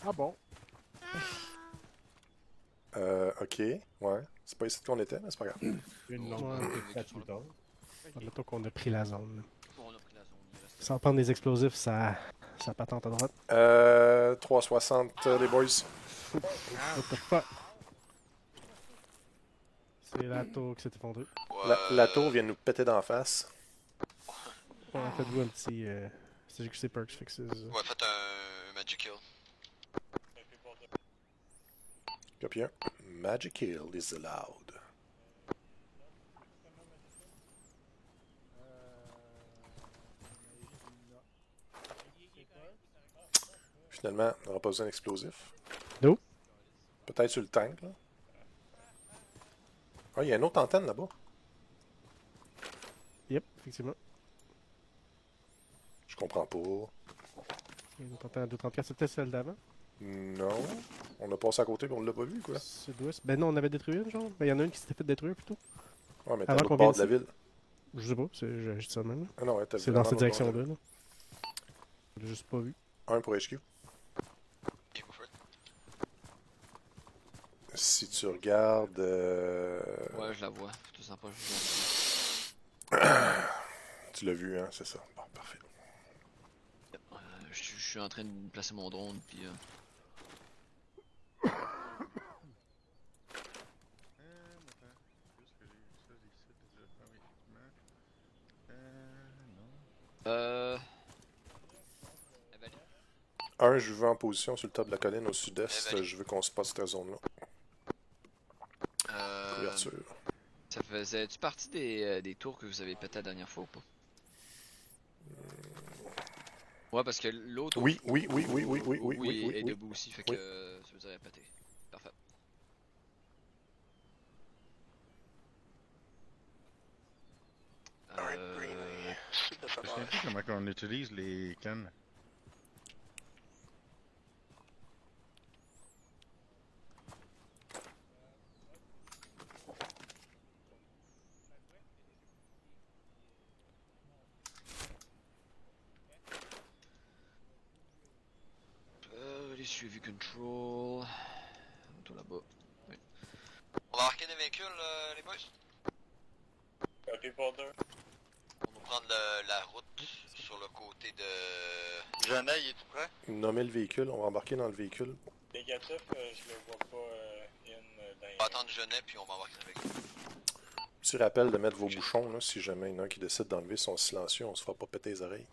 Ah bon? Ok, ouais. C'est pas ici qu'on était, mais c'est pas grave. Une Ouais, longue ouais, quatre ouais. plus tard. Ok. Mettons qu'on a pris la zone. Bon, on a pris la zone, il reste. Sans prendre des explosifs, ça patente à droite. 360 les boys. What the fuck? C'est la tour qui s'est effondrée. La tour vient de nous péter d'en face. Ouais, faites-vous un petit CQC Perks Fixes. Ouais, faites un Magic Kill. Copy 1. Magic kill is allowed. Finalement, on n'aura pas besoin d'explosifs. No? Peut-être sur le tank, là. Ah, il y a une autre antenne là-bas. Yep, effectivement. Je comprends pas. Il y a une autre antenne à 234, c'est peut-être celle d'avant. Non. On a passé à côté et on l'a pas vu, quoi. Sud-ouest. Ben non, on avait détruit une, genre. Ben il y en a une qui s'était fait détruire plutôt. Ouais, mais t'es à Avant l'autre qu'on bord vienne de la ville. Je sais pas, je dis ça de même. Là. Ah non, ouais, t'as C'est dans vraiment cette l'autre bord de la direction-là. Là. Je l'ai juste pas vu. ville. Un pour HQ. Ok, go for it. Si tu regardes... Ouais, je la vois. Tout ça, pas, je vois. Tu l'as vu, hein, c'est ça. Bon, parfait. Je suis en train de placer mon drone, puis. Euh. Evalué. Un, je veux en position sur le top de la colline au sud-est. Evalué. Je veux qu'on spot cette zone-là. Couverture. Ça faisait-tu partie des tours que vous avez pété la dernière fois ou pas? Ouais, parce que l'autre. Oui, oui, oui, oui, oui, oui, oui, oui, oui, oui, est oui. debout aussi, fait Oui. que ça veut dire pété. Parfait. Je sais plus comment on utilise les cannes. Les suivis control. Tout là-bas. Oui. On va marquer des véhicules, les boys? Copy pour deux. On va prendre la route sur le côté de. Jeannet, il est tout prêt? Nommer le véhicule, on va embarquer dans le véhicule. Négatif, je le vois pas dans On va attendre Genet, puis on va embarquer avec lui. Petit rappel de mettre vos bouchons, là, si jamais il y en a un qui décide d'enlever son silencieux, on se fera pas péter les oreilles.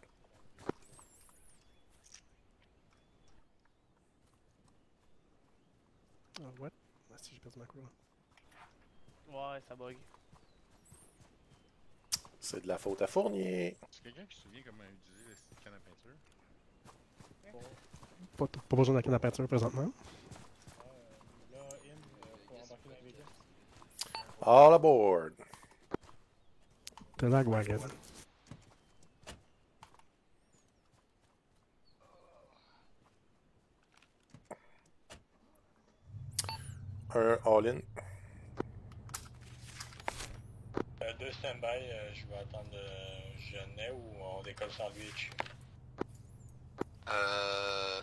Ah, what? Ah, si, j'ai perdu ma couleur. Ouais, ça bug. C'est de la faute à Fournier. C'est quelqu'un qui se souvient comment utiliser les cannes à peinture? Pas besoin de la canne à peinture présentement. Là, pour embarquer dans le véhicule. All aboard. The Lagwagon. Un all-in. Deux stand-by, je vais attendre Genet ou on décolle sans lui.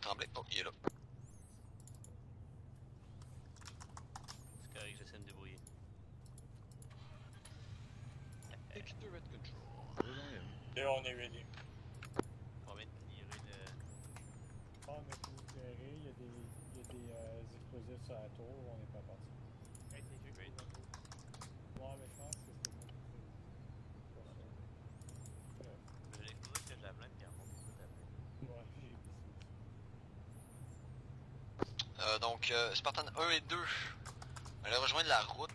Tremblay. Oh, il est là. C'est correct, j'essaie de me débrouiller. Accurate control. Deux, on est ready. On va tirer le. Ah, mais faut vous gérer, il y a des explosifs sur la tour, on n'est pas parti. Hey, c'est que great. Ouais, mais je pense que c'était pas Je l'ai explosé que je la blinde, puis elle monte tout à fait. Ouais, j'ai Donc, Spartan 1 et 2. Allez rejoindre la route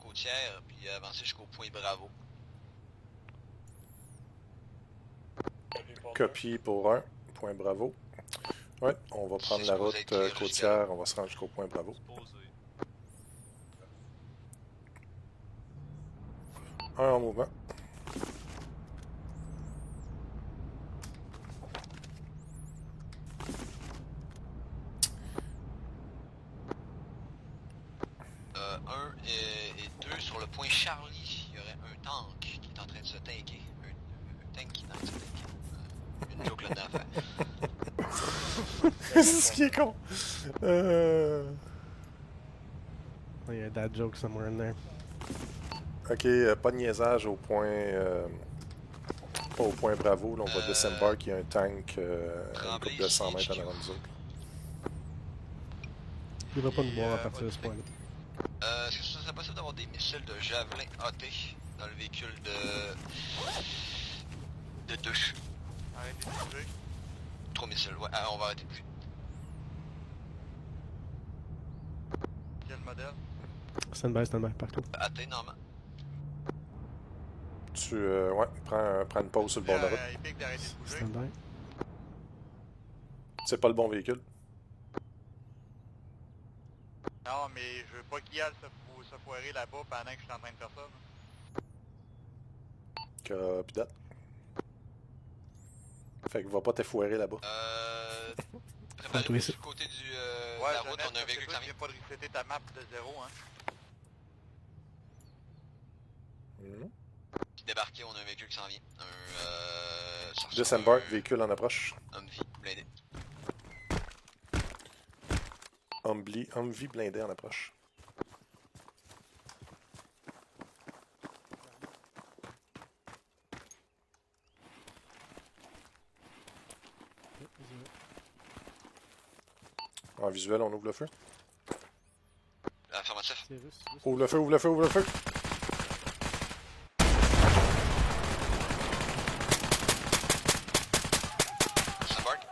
côtière, puis avancer jusqu'au point Bravo. Copie pour un. Point bravo. Ouais, on va prendre la route côtière, on va se rendre jusqu'au point bravo. Posé. Un en mouvement. Un et 2 sur le point Charlie. Il y aurait un tank qui est en train de se tanker. Un tank qui est en train de se tanker. Une joke là-dedans à faire. C'est ce qui est con. Il y a un dad joke somewhere in there. Ok, pas de niaisage au point. Pas au point Bravo. Là, on va disembark. Il y a un tank à une couple de 100 mètres en avant de nous autres. Il va pas nous voir à partir de ce point-là. Est-ce que ce serait possible d'avoir des missiles de javelin AT dans le véhicule de 2? Arrêtez de bouger. 3 missiles, ouais. Ah, on va arrêter de bouger. Quel modèle? Stand by, partout. AT, normalement. Tu ouais, prends une pause sur le bord de la route. Il pique d'arrêter de bouger. Stand by. C'est pas le bon véhicule. Non, mais je veux pas qu'il aille se foirer là-bas pendant que je suis en train de faire ça. Copie date. Fait que va pas t'effoirer là-bas. Préparez-vous sur le côté du, de la route, on a un véhicule qui s'en Tu vient. viens pas de resetter ta map de 0, hein. Débarqué, on a un véhicule qui s'en vient. Disembark, véhicule en approche. Humvee, blindé. Humvee blindé en approche. En visuel, on ouvre le feu. Affirmatif. C'est russe. Ouvre le feu, ouvre le feu, ouvre le feu! Disembark.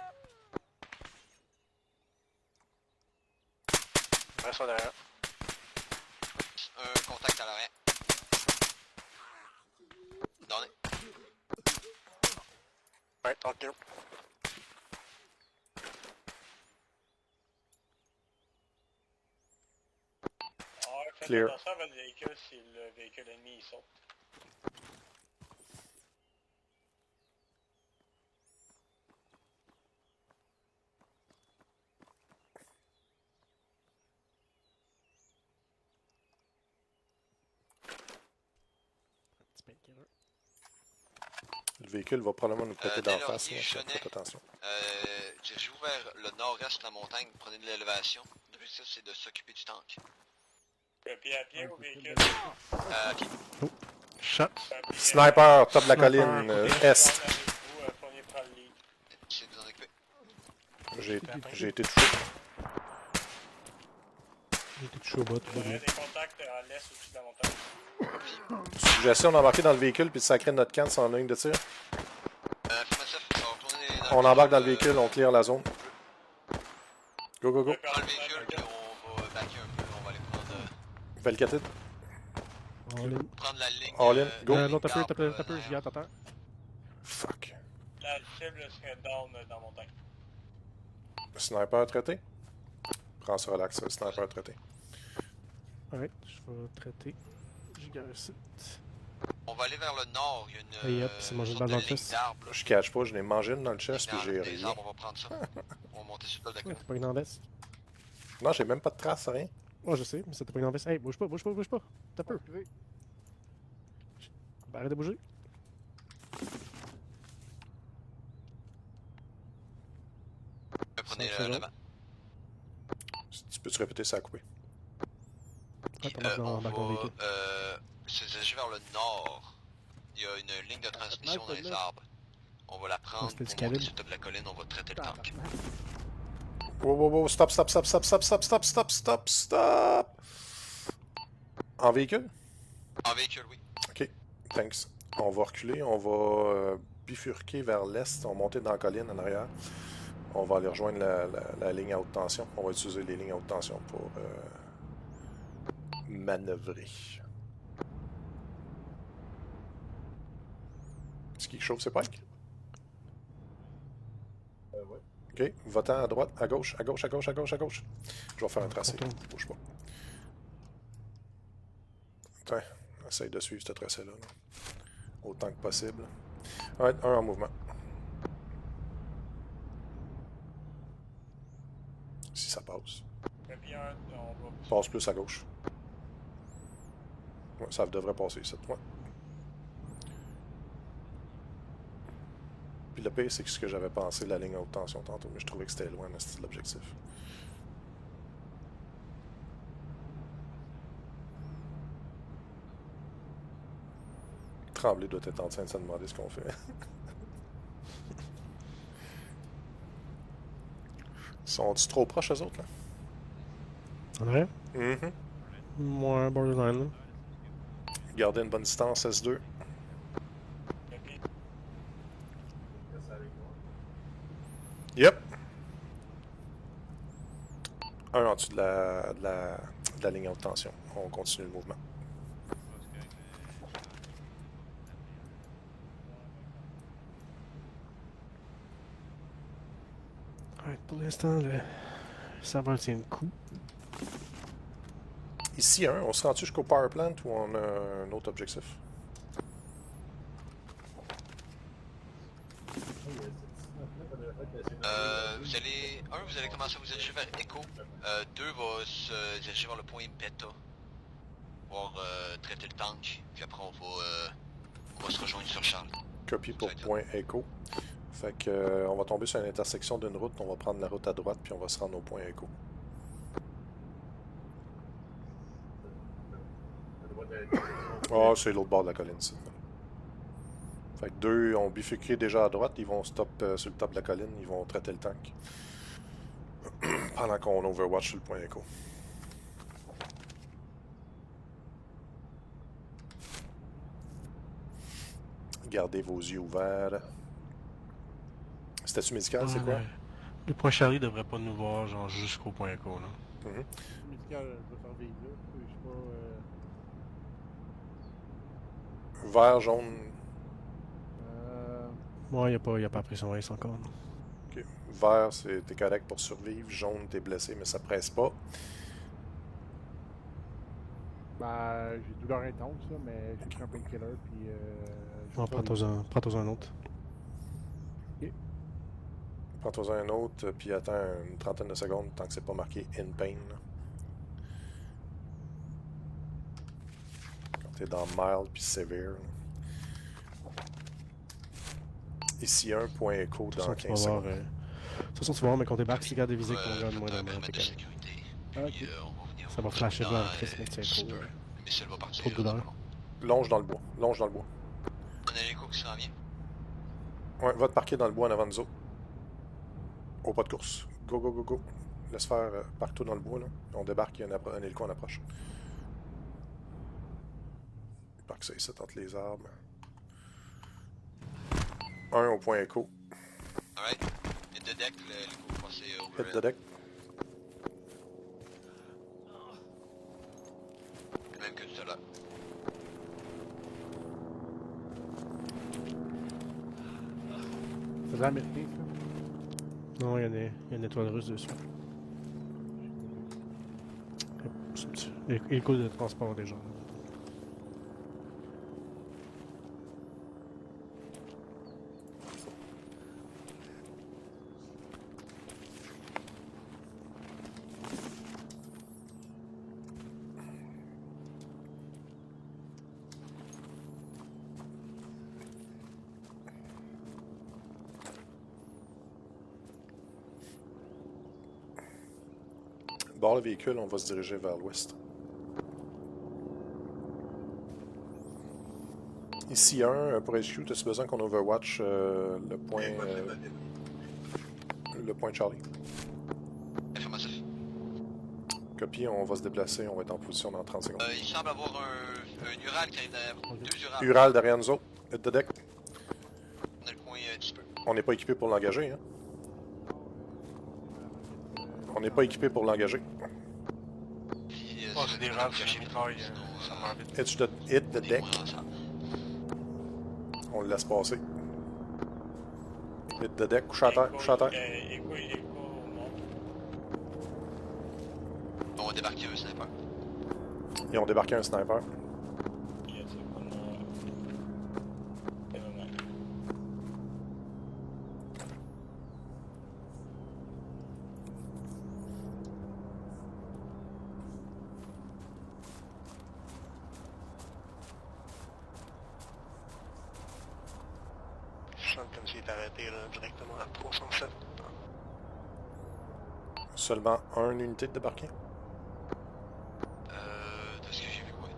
Reste en arrière. Un contact à l'arrière. Donné. Ouais, tranquille. Faites Clear. attention à votre véhicule si le véhicule ennemi il saute. Petit painkiller. Le véhicule va probablement nous péter d'en Taylor, face. Guy, Là, Chenet. faites attention. Dirigez-vous vers le nord-est de la montagne, prenez de l'élévation. L'objectif c'est de s'occuper du tank. Pied à pied au véhicule. À pied. Shot. Sniper, top de la Sniper, colline, côté est. Vous prenez prendre le lead. Essayez de vous en occuper. J'ai été touché. J'ai été touché au bas, tout va bien. Des contacts à l'est au-dessus de la montagne. Suggestion d'embarquer dans le véhicule puis de sacrer notre canne sans ligne de tir. Affirmatif, on va retourner dans On embarque dans le véhicule, on clear la zone. Go, go, go. Prends le véhicule, puis on va backer un peu, on va aller prendre, Velcatid. All in. prendre la ligne. All in, go. Non, t'as garde, peu, j'y ai, t'attends. Fuck. La cible serait down dans la montagne. Sniper traité. Prends ce relax, sniper traité. Alright, je vais traiter. J'ai garé ça. On va aller vers le nord, il y a une Hey, hop, c'est mangé une sorte balle de dans le ligne fesse. d'arbres, là. Je cache pas, je n'ai mangé une dans le chest puis Dans j'ai les rien. arbres, on va prendre ça. On va monter sur le top de la Ouais, colline. t'as pas une en veste. Non, j'ai même pas de traces, rien. Oh, je sais, mais ça t'a pas une en veste. Hey, bouge pas, bouge pas, bouge pas. T'as peu. Ben, arrête de bouger. Prenez Ça, le c'est vent. Tu peux-tu répéter ça à couper? Ah, t'embarques dans le véhicule. Se diriger vers le nord. Il y a une ligne de transmission dans les arbres. On va la prendre c'était pour du monter calibre. sur le top de la colline, on va traiter le tank. Wow, wow, wow, stop, stop, stop, stop, stop, stop, stop, stop, stop, stop! En véhicule? En véhicule, oui. Ok, thanks. On va reculer, on va bifurquer vers l'est, on va monter dans la colline en arrière. On va aller rejoindre la ligne à haute tension. On va utiliser les lignes à haute tension pour manœuvrer. Est-ce qu'il chauffe ses pikes? Ouais. Ok, va-t'en à droite, à gauche, à gauche, à gauche, à gauche, à gauche. Je vais faire un tracé. Bouge pas. Tiens, essaye de suivre ce tracé-là. Là. Autant que possible. Ouais, un en mouvement. Si ça passe. Puis on va... Passe plus à gauche. Ouais, ça devrait passer ici. Ouais. Puis le pire, c'est que ce que j'avais pensé, la ligne à haute tension tantôt, mais je trouvais que c'était loin de l'objectif. Tremblay doit être en train de se demander ce qu'on fait. Sont-ils trop proches, eux autres, là? En vrai? Mhm. Moi, borderline, là. Gardez une bonne distance, S2. Yep. Un en dessous de la ligne à haute tension. On continue le mouvement. Ouais, pour l'instant, le serveur tient le coup. Ici, on se rend-tu jusqu'au power plant ou on a un autre objectif? Vous allez commencer à vous diriger vers Echo. 2 va se diriger vers le point Beta. Pour traiter le tank. Puis après, on va se rejoindre sur Charles. Copie pour point Echo. Fait que on va tomber sur une intersection d'une route, on va prendre la route à droite, puis on va se rendre au point Echo. Ah, c'est l'autre bord de la colline, ici. Fait que 2 ont bifurqué déjà à droite, ils vont stop sur le top de la colline, ils vont traiter le tank. Pendant qu'on overwatch sur le point Echo. Gardez vos yeux ouverts. Statut médical, c'est quoi? Le point Charlie devrait pas nous voir, genre, jusqu'au point Echo, là. Mhm. Médical, je vais faire vivre là. Je sais pas. Vert, jaune. Moi, il a pas pris son race encore. Non. Ok. Vert, t'es correct pour survivre. Jaune, t'es blessé, mais ça presse pas. Ben, j'ai douleur intense, là, mais j'ai pris un painkiller, puis. Bon, prends-toi un autre. Prends-toi un autre, puis attends une trentaine de secondes tant que c'est pas marqué in pain. Là. Quand t'es dans mild puis severe. Là. Ici, un point écho dans 15 secondes. De toute façon, tu vas voir, mais quand t'es barre, si garde de visée qu'on gagne moins d'un périmètre de t'es sécurité. Ok. Puis on va venir. Ça va flasher blanc, Chris, mais tiens, trop. trop. Le missile va partir. Trop de douleur. Longe dans le bois. Longe dans le bois. On a l'écho qui s'en vient. Ouais, va te parquer dans le bois en avant de nous autres. Au pas de course. Go, go, go, go. Laisse faire partout dans le bois, là. On débarque, il y a un hélico en approche. Parque ça ici, entre les arbres. Un au point écho. Alright. Hit the deck, l'écho va passer over. Hit the deck. Même que tout à l'heure. C'est de la mérité, ça. Non, il y a une étoile russe dessus. Hélico de transport déjà. Barre le véhicule, on va se diriger vers l'ouest. Ici, pour HQ, as-tu besoin qu'on overwatch le point Charlie? Affirmatif. Copie, on va se déplacer, on va être en position dans 30 secondes. Il semble avoir un Ural qui arrive derrière. 2 Urals. Ural derrière nous autres, hit the deck. On a le coin petit peu. On n'est pas équipé pour l'engager, hein? On n'est pas équipé pour l'engager. Puis, J'ai des rames sur la mitraille, ça meurt vite. Hit the deck. On le laisse passer. Hit the deck, couche à terre, couche à terre. On va débarquer un sniper. Ils ont débarqué un sniper. personne comme s'il est arrêté là, directement à 307. Seulement une unité de débarqué? De ce que j'ai vu, ouais.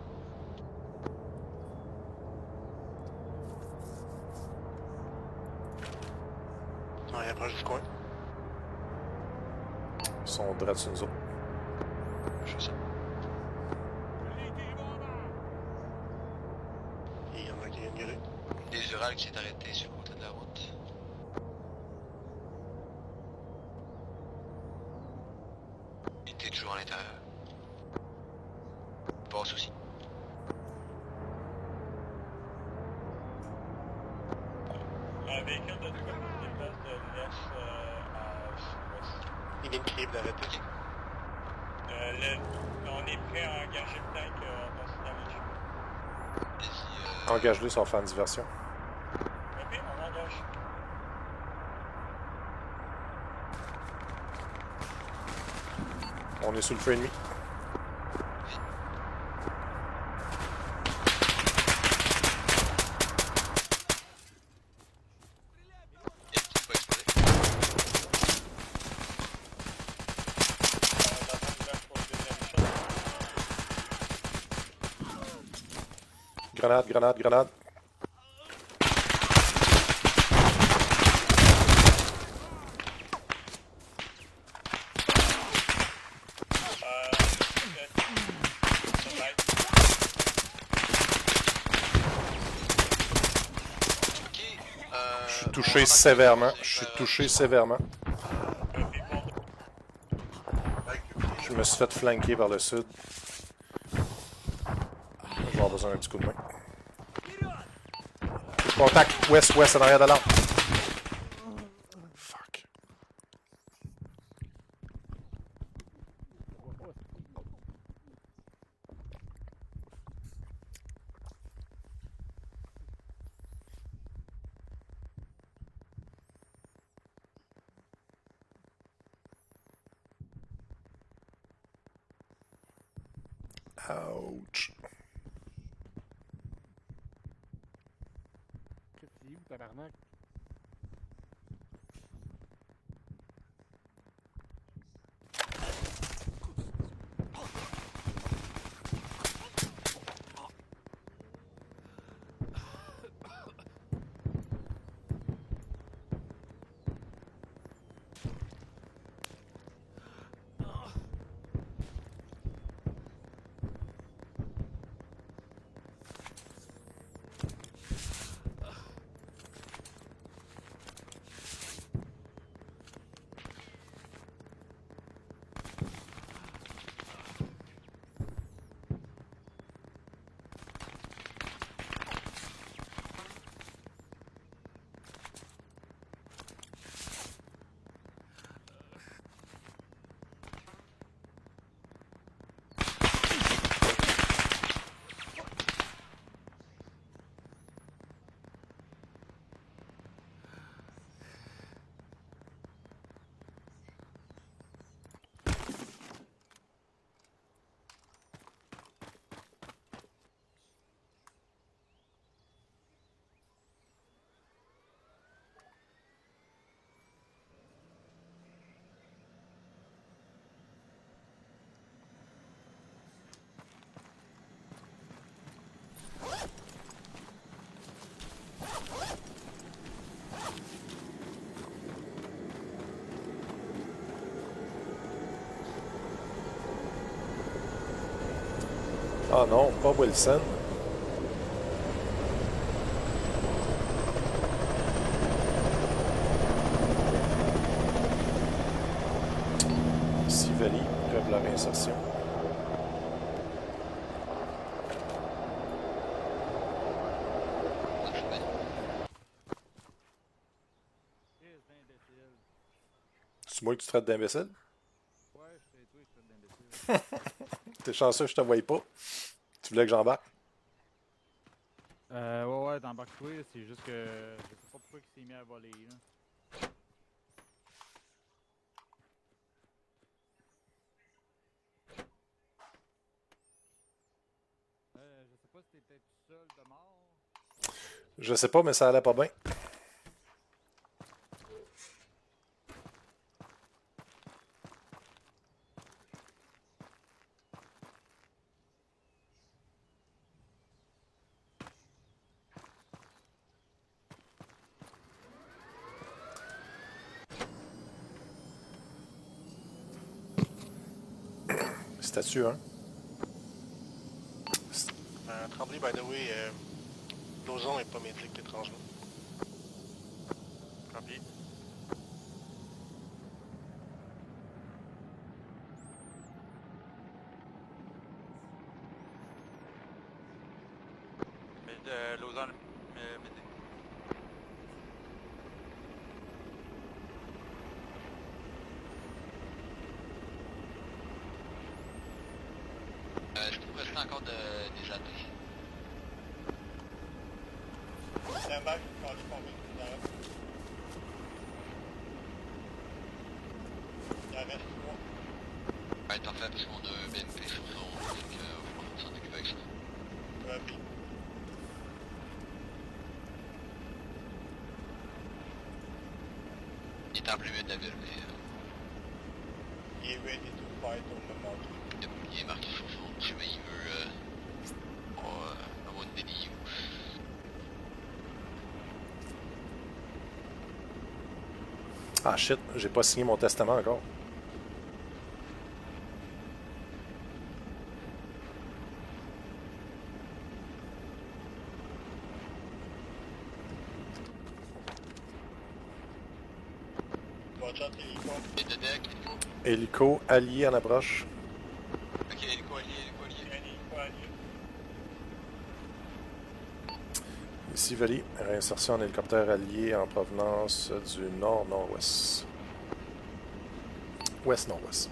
On est proche du coin. Ils sont droits sur nous autres. Je sais. Et il y en a qui viennent gueuler. Des Urals qui s'est arrêté sur le côté de la route. Unité toujours à l'intérieur. Passe aussi. Un véhicule de déplace de l'est à sud-ouest. Il vient de crier pour l'arrêter. On est prêt à engager le tank dans ce chemin. Vas-y, Engage-le sans faire une diversion. Ok, on engage. On est sous le feu ennemi. il y a une petite fois explosé. Dans un engage pour le deuxième shot. Grenade, grenade, grenade. Ok. Je suis touché sévèrement. Je suis touché sévèrement. Je me suis fait flanquer par le sud. Je vais avoir besoin d'un petit coup de main. Contact, ouest, ouest, en arrière de l'arbre. Fuck. Ouch. Qu'est-ce que tu dis, tabarnak? Ah non, pas Wilson. Sivali, preuve de la réinsertion. C'est moi que tu traites d'imbécile? Ouais, je t'ai tué, je traite d'imbécile. T'es chanceux, je te voyais pas. Tu voulais que j'embarque? Ouais, t'embarques toi, là, c'est juste que je sais pas pourquoi il s'est mis à voler, là. Je sais pas si t'étais tout seul de mort. Je sais pas, mais ça allait pas bien. Statue 1. Tremblay, by the way, l'ozon est pas métrique étrangement. Copy. Mais Lausanne, médé. Est-ce qu'il vous reste encore des AD? C'est un bac quand je convainc derrière. Il en reste 3. Ouais, t'en fais parce qu'on a un BNP sur son, donc on va s'en occuper avec ça. Puis, Il est en plein milieu de la ville, mais il est ready to fight au moment où. il est marqué sur son dessus, mais il veut avoir une BDU. Ah shit, j'ai pas signé mon testament encore. Watch out, hélico. Et de deck, hélico. Hélico, allié en approche. Ok, hélico allié, hélico Il y allié. a un hélico allié. Ici, Vali, réinsertion en hélicoptère allié en provenance du nord-nord-ouest. Ouest-nord-ouest.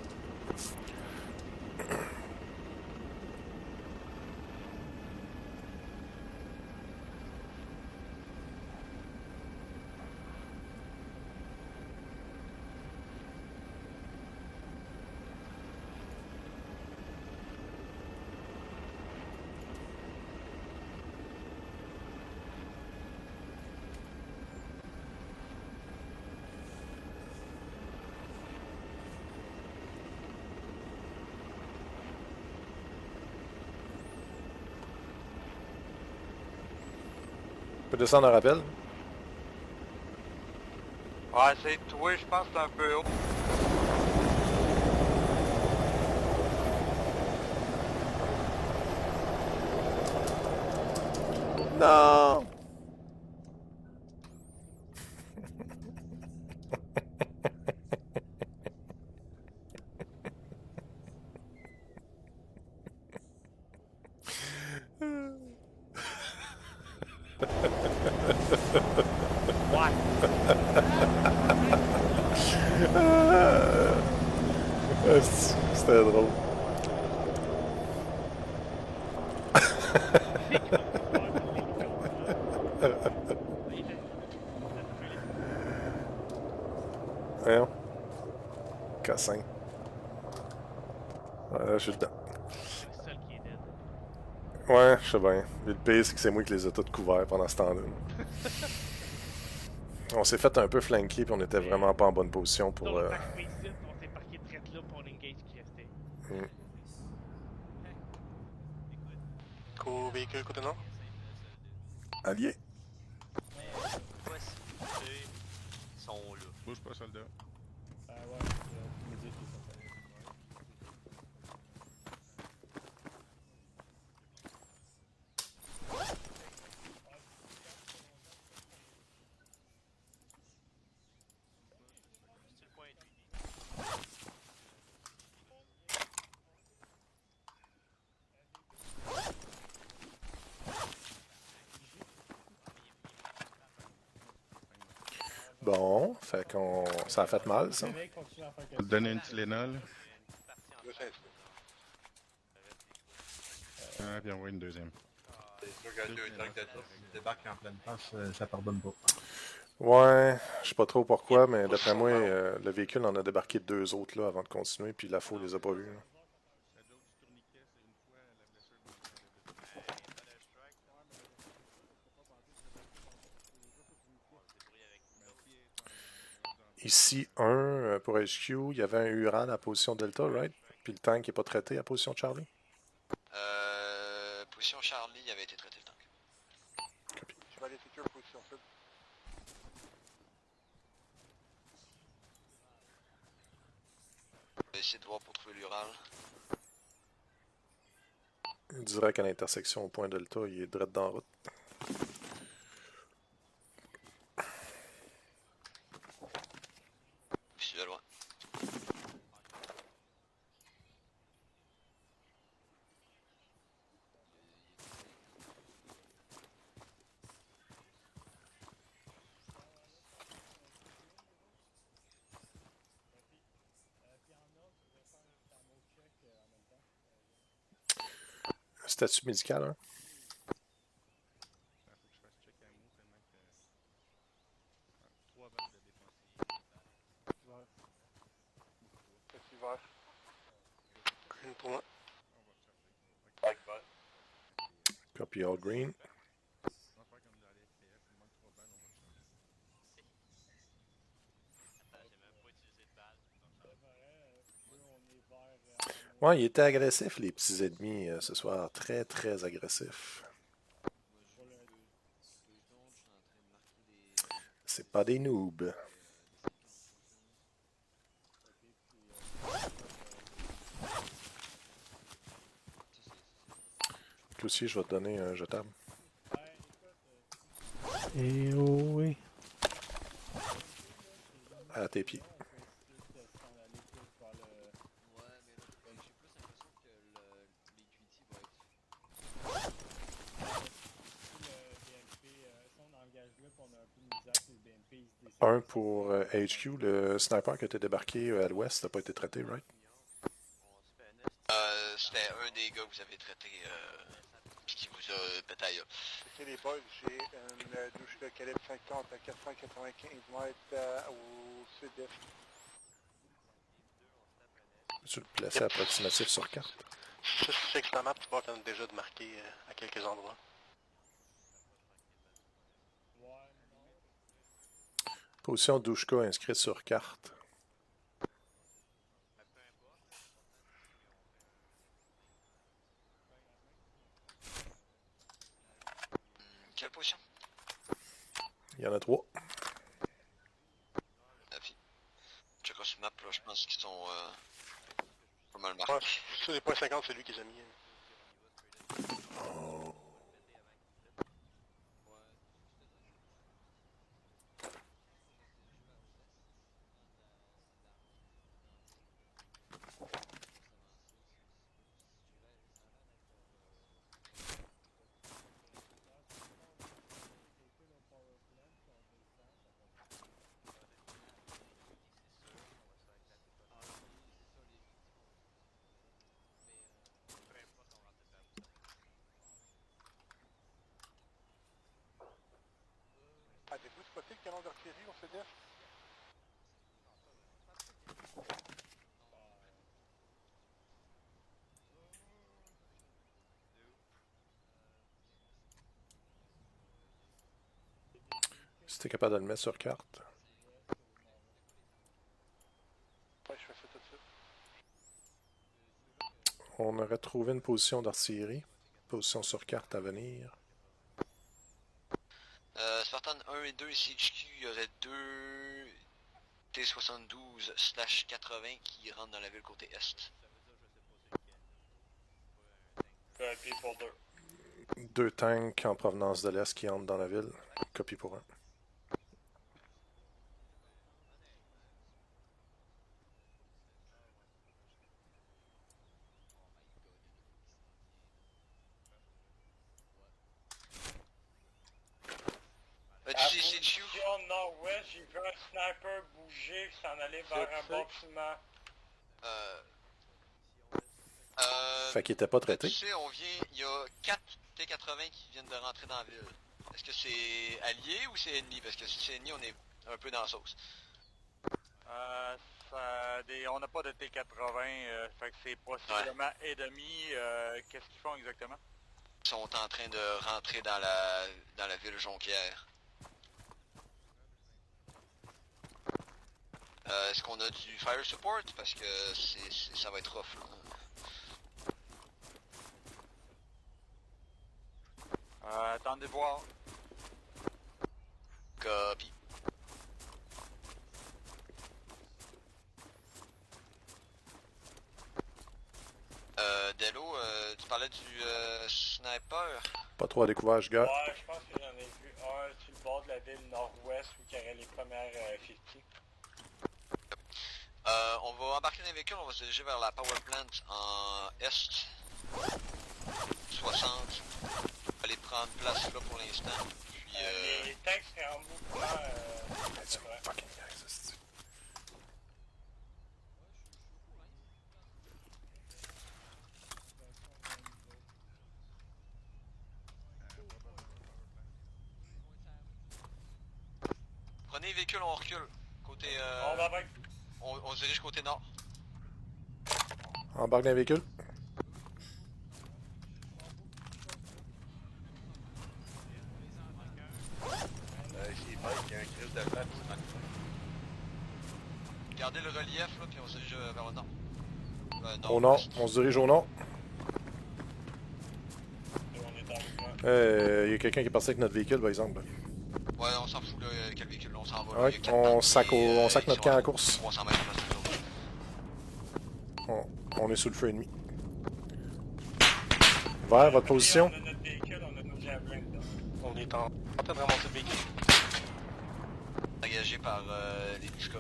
On peut descendre en rappel. Ouais, c'est toi, je pense que c'est un peu haut. Non! C'était drôle. Voyons. Cassin. Voilà, je suis dedans. C'est le seul qui est dead. Ouais, je sais bien. Mais le pire, c'est que c'est moi qui les ai tous couverts pendant ce temps-là. On s'est fait un peu flanquer puis on était vraiment pas en bonne position pour. Donc, on s'est ici, on s'est parqué direct là pour l'engage qui restait. Co-véhicule côté nord. Allié. Voici, ils sont là. Bouge pas, soldat. Ah ouais, tu me dis qu'ils sont allés. C'est le point de vue. Bon, fait qu'on. Ça a fait mal, ça. Le mec continue à faire Je vais te donner une Tylenol. Là, c'est Ah, puis envoie une deuxième. sûr qu'à 2 trucks de tout, si tu débarques en pleine face, ça pardonne pas. Ouais, je sais pas trop pourquoi, mais d'après moi, le véhicule en a débarqué 2 autres là avant de continuer, puis la foule les a pas vus. Là. Ici, pour HQ, il y avait un Ural à position Delta, right? Puis le tank n'est pas traité à position Charlie? Position Charlie avait été traité le tank. Je vais aller secure position sud. On va essayer de voir pour trouver l'Ural. Direct à l'intersection au point Delta, il est direct dans la route. Je suis de loin. Statut médical, hein? Faut que je fasse check à mou tellement que. 3 balles de dépenser. Petit vert. Green pour moi. On va rechercher. Copy all green. On va faire comme dans les FPS, il manque 3 balles, on va rechercher. J'ai même pas utilisé de balle. Ouais, il était agressif, les petits ennemis, ce soir. Très, très agressif. C'est pas des noobs. Toi aussi, je vais te donner un jetable. Et oh oui. À tes pieds. Un pour HQ, le sniper qui a été débarqué à l'ouest n'a pas été traité, right? C'était un des gars que vous avez traité, puis qui vous a pété. Ok les boys, j'ai une douche de calibre 50 à 495 mètres au sud-est. Peux-tu le placer approximatif sur carte? Si c'est que la map, tu peux attendre déjà de marquer à quelques endroits. Position Douchka inscrite sur carte. Quelle position? Il y en a 3. Checker sur map, là, je pense qu'ils sont pas mal Ouais, marqués. sur les points 50, c'est lui qui les a mis. Avez-vous spoté le canon d'artillerie au sud-est? Si tu es capable de le mettre sur carte. Ouais, je fais ça tout de suite. On aurait trouvé une position d'artillerie. Position sur carte à venir. Spartan 1 et 2 ici HQ, il y aurait 2 T72/80 qui rentrent dans la ville côté est. Copie pour 2. 2 tanks en provenance de l'Est qui entrent dans la ville. Copie pour 1. D'ici HQ, nord-ouest, j'ai vu un sniper bouger qui s'en allait vers un bâtiment. Fait qu'il était pas traité. Tu sais, il y a 4 T80 qui viennent de rentrer dans la ville. Est-ce que c'est allié ou c'est ennemi? Parce que si c'est ennemi, on est un peu dans la sauce. On n'a pas de T80, fait que c'est possiblement ennemi. Qu'est-ce qu'ils font exactement? Ils sont en train de rentrer dans la ville Jonquière. Est-ce qu'on a du fire support? Parce que ça va être rough là. Attendez voir. Copy. Delo, tu parlais du sniper? Pas trop à découvert, gars. Ouais, je pense que j'en ai vu un sur le bord de la ville nord-ouest où il y aurait les premières 50. On va embarquer dans les véhicules, on va se diriger vers la power plant en est. 60. On va aller prendre place là pour l'instant. Puis Les tanks seraient en mouvement. It's fucking guys, c'est- prenez les véhicules, on recule. Côté. On va avec. On se dirige côté nord. Embarque dans les véhicules. Ici, Mike, il y a un crise de plate dans le coin. Gardez le relief là, puis on se dirige vers le nord. Au nord, on se dirige au nord. On est en mouvement. Il y a quelqu'un qui est parti avec notre véhicule, par exemple. Ouais, on s'en fout là, quel véhicule, on s'en va. Ouais, là. Il y a quatre on tanks sac, qui, on sac qui notre sont camp à en course. 300 mètres de nous autres. On est sous le feu ennemi. Vers votre position. On a notre véhicule, on a nos javelins dedans. On est en train de ramasser le véhicule. Engagé par les Duska.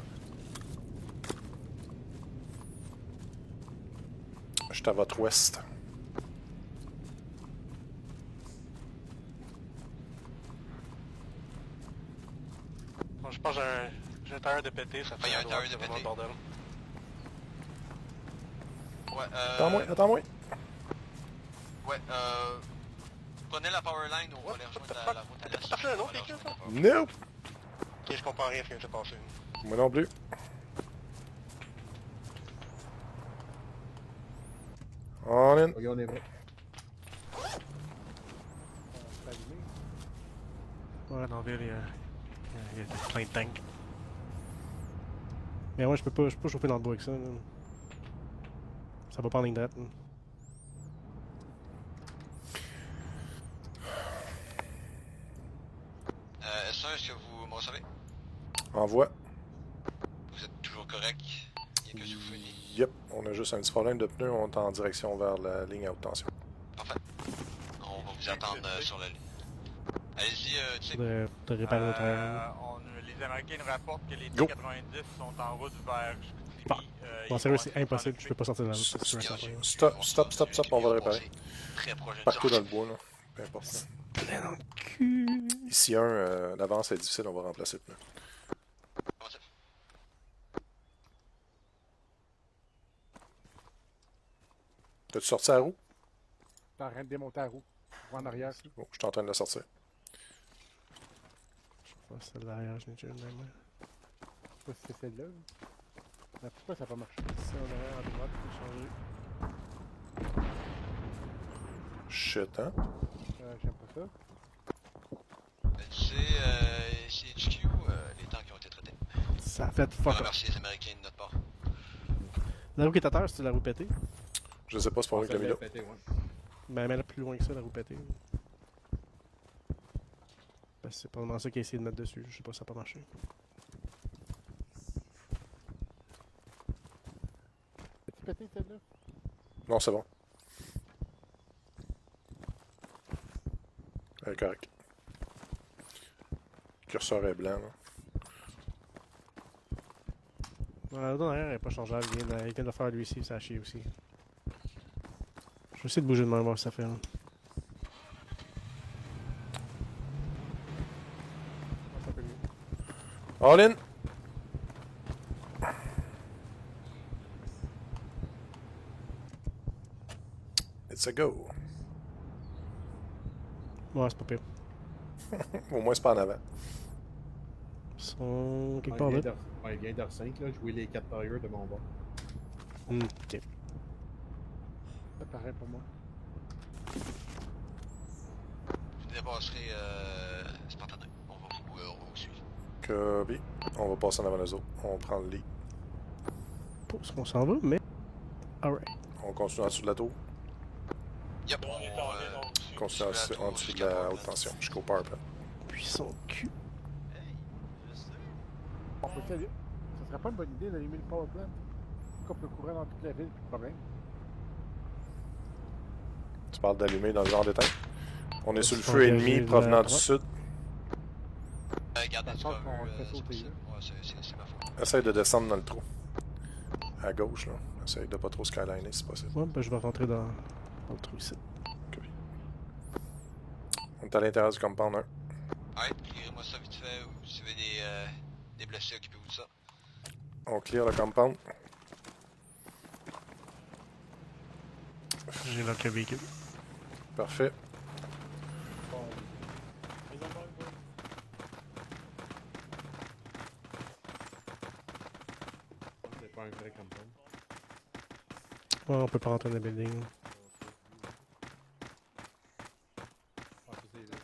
Je suis à votre ouest. Bon, je pense que j'ai un tailleur de pété, ça fait il y a un à droite, tailleur de c'est vraiment pété. le bordel. Ouais, Attends-moi, attends-moi. Ouais, prenez la power line, on va aller rejoindre la route à l'est. Ah, c'est un autre On va aller véhicule, rejoindre ça? la power line. Nope. Ok, je comprends rien à ce qui vient de se passer. Moi non plus. On in. Ok, on est prêt. Ouais, dans la ville, il y a plein de tanks. Mais ouais, je peux pas chauffer dans le bois avec ça. Là. Ça va pas en ligne droite. Là. S1, est-ce que vous me recevez? Envoie. Vous êtes toujours correct? Il y a que souffler. Yep, on a juste un petit problème de pneus, on est en direction vers la ligne à haute tension. Parfait. On va vous attendre sur la ligne. Allez-y, tu sais. Faudrait réparer notre air. Les Américains nous rapportent que les Go. T-90 sont en route vers Bon. Chicoutimi. Bon, Ils sérieux, vont c'est essayer de impossible, je peux pas sortir de la route. Stop, C'est sûr et certain. stop, on va le réparer. Très proche de Partout dans le bois, là. Peu importe. Plein dans le cul. Ici, l'avance est difficile, on va remplacer le pneu. T'as-tu sorti la roue? T'es en train de démonter la roue. Roue en arrière. Bon, je suis en train de la sortir. Je sais pas, celle derrière, je n'ai déjà une même. Je sais pas si c'est celle-là. Mais pourquoi ça n'a pas marché? Ça, en arrière, à droite, je peux changer. Shit, hein? J'aime pas ça. C'est HQ, les temps qui ont été traités. Ça a fait On fuck off. remercie les Américains de notre part. La roue qui est à terre, c'est la roue pétée. Je sais pas, c'est pas moi qui l'ai mis là. Ben, mets-la plus loin que ça, la roue pétée. Ben, c'est probablement ça qui a essayé de mettre dessus. Je sais pas si ça a pas marché. As-tu pété celle-là? Non, c'est bon. Correct. Le curseur est blanc, là. Non, la roue derrière, elle est pas changeable. Il vient de faire lui ici, ça a chier aussi. Je vais essayer de bouger de même, voir ce que ça fait. Là. Un peu mieux. All in! It's a go. Ouais, c'est pas pire. Au moins, c'est pas en avant. Ils sont quelque part là. Ouais, il vient d'R5, là. Je vois les 4 tailleurs de mon bord. Ok. Ça paraît pour moi. Vous dépasserez spontané. On va vous suivre. Copy. On va passer en avant les autres. On prend le lead. Pas où est-ce qu'on s'en va, mais. Alright. On continue en dessous de la tour. Yep, On est en ligne au-dessus. On continue en dessous de la haute tension. Jusqu'au power plant. Puissant cul. Hey, je sais. On peut aller. Ça serait pas une bonne idée d'allumer le power plant? Coupe le courant dans toute la ville, plus de problème. Tu parles d'allumer dans le genre détail. On est sur le Ils sont feu engagés ennemi de provenant la du droite. sud. Gardez du Ça sent cover, qu'on fait c'est sauter, possible. Ouais, c'est ma faute. Essaye de descendre dans le trou. À gauche, là. Essaye de pas trop skyliner si possible. Ouais, ben je vais rentrer dans le trou ici. On est à l'intérieur du compound 1. Ouais, clearez-moi ça vite fait, ou si vous avez des blessés, occupez-vous de ça. On clear le compound. J'ai lock le véhicule. Parfait. Bon. Les amours, boys. C'est pas un vrai compound. Ouais, on peut pas rentrer dans le building. Ah, ça c'est là.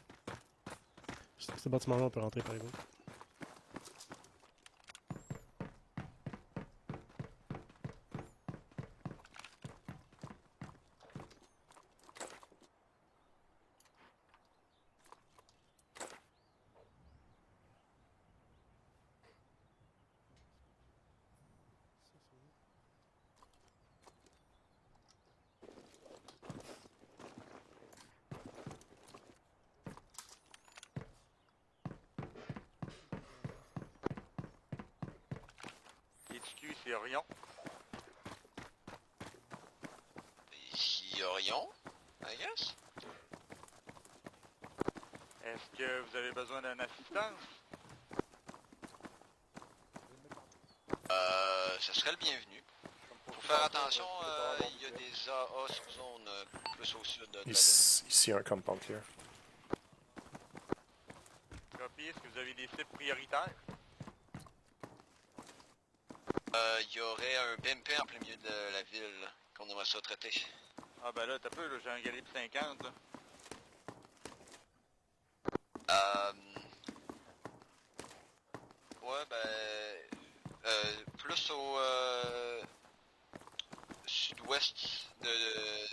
Ce bâtiment-là, on peut rentrer par exemple. HQ, c'est Orion. Ici Orion, I guess. Est-ce que vous avez besoin d'une assistance? Ça serait le bienvenu. Faut faire attention, il y a des AA sur zone plus au sud de la ville. Ici, un compound clear. Copy, est-ce que vous avez des cibles prioritaires? Il y aurait un BMP en plein milieu de la ville qu'on aimerait ça traiter. Ah ben là, t'as peu, là, j'ai un Galib 50, là. Ouais, plus au sud-ouest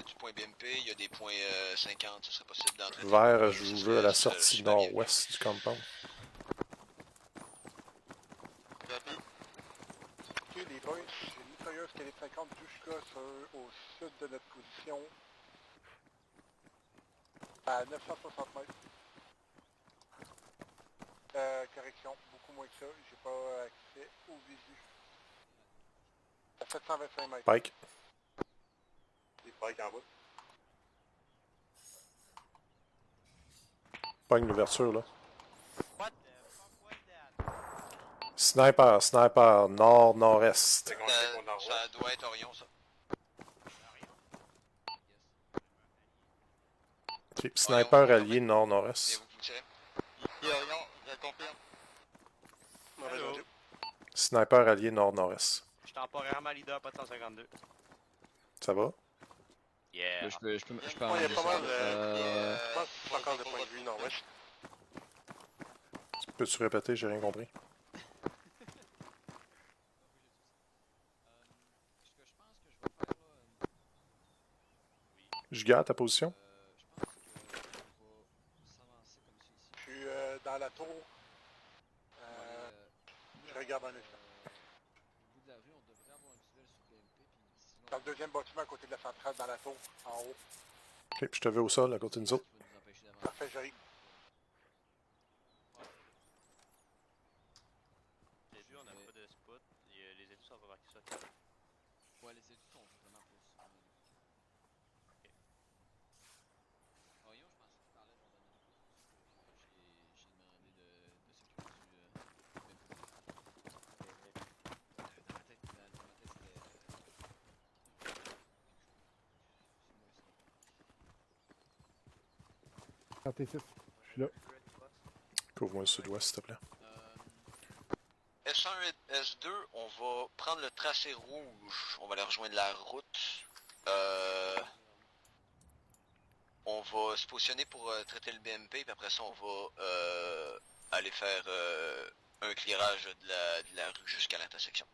du point BMP, il y a des points 50, ce serait possible d'entrer. Vert, je vous veux à la sortie nord-ouest du compound. Ok, les boys, j'ai une mitrailleuse calibre 50 jusqu'à au sud de notre position. À 960 mètres. Correction, beaucoup moins que ça. J'ai pas accès au visu. À 725 mètres. Pike. Des pikes en bas. Pogne l'ouverture, là. What the fuck was that? Sniper, sniper, nord-nord-est. C'est qu'on sait qu'on en Ça voit. doit être Orion, ça. Ok, sniper allié Mais nord-nord-est. vous poussez. Ici Orion, je confirme. Mauvais Allô? audio. Sniper allié nord-nord-est. Je suis temporairement leader, pas de 152. Ça va? Yeah. Je peux Ouais, il y a pas mal Je pense que c'est encore de point de vue nord-ouest. Peux-tu répéter? J'ai rien compris. Je garde ta position? Je suis dans la tour. Je regarde un instant. Dans le deuxième bâtiment à côté de la centrale, dans la tour, en haut. Ok, puis je te veux au sol à côté de nous autres. Parfait, j'arrive. Les deux, on n'a pas de spot. Les études sont remarquées ça. Ouais, les études sont vraiment plus. Orion, je pensais que tu parlais de mon domaine de plus. J'ai demandé de s'occuper du. Dans ma tête, c'était. RT6, je suis là. Couvre-moi le sud-ouest, s'il te plaît. S1 et S2, on va prendre le tracé rouge. On va aller rejoindre la route. On va se positionner pour traiter le BMP, puis après ça, on va aller faire un clearage de la rue jusqu'à l'intersection.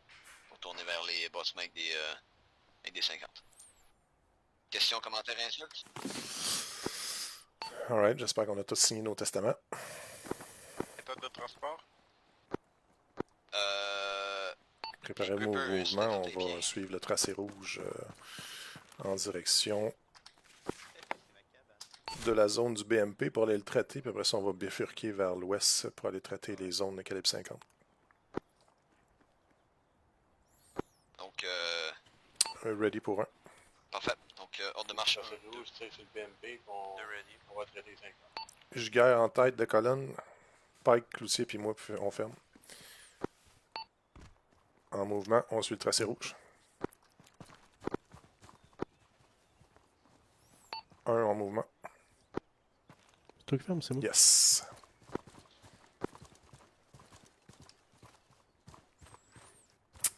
Pour tourner vers les bâtiments avec des 50. Questions, commentaires, insultes? Alright, j'espère qu'on a tous signé nos testaments. Méthode de transport. Préparez-vous au mouvement, on va suivre le tracé rouge en direction de la zone du BMP pour aller le traiter, puis après ça, on va bifurquer vers l'ouest pour aller traiter les zones de calibre 50. Donc, Ready pour un. parfait. Donc, ordre de marche. C'est où, c'est le BMP qu'on va traiter 50. Giguère en tête de colonne. Pike, Cloutier, puis moi, puis on ferme. En mouvement, on suit le tracé rouge. 1 en mouvement. C'est toi qui ferme, c'est moi. Yes.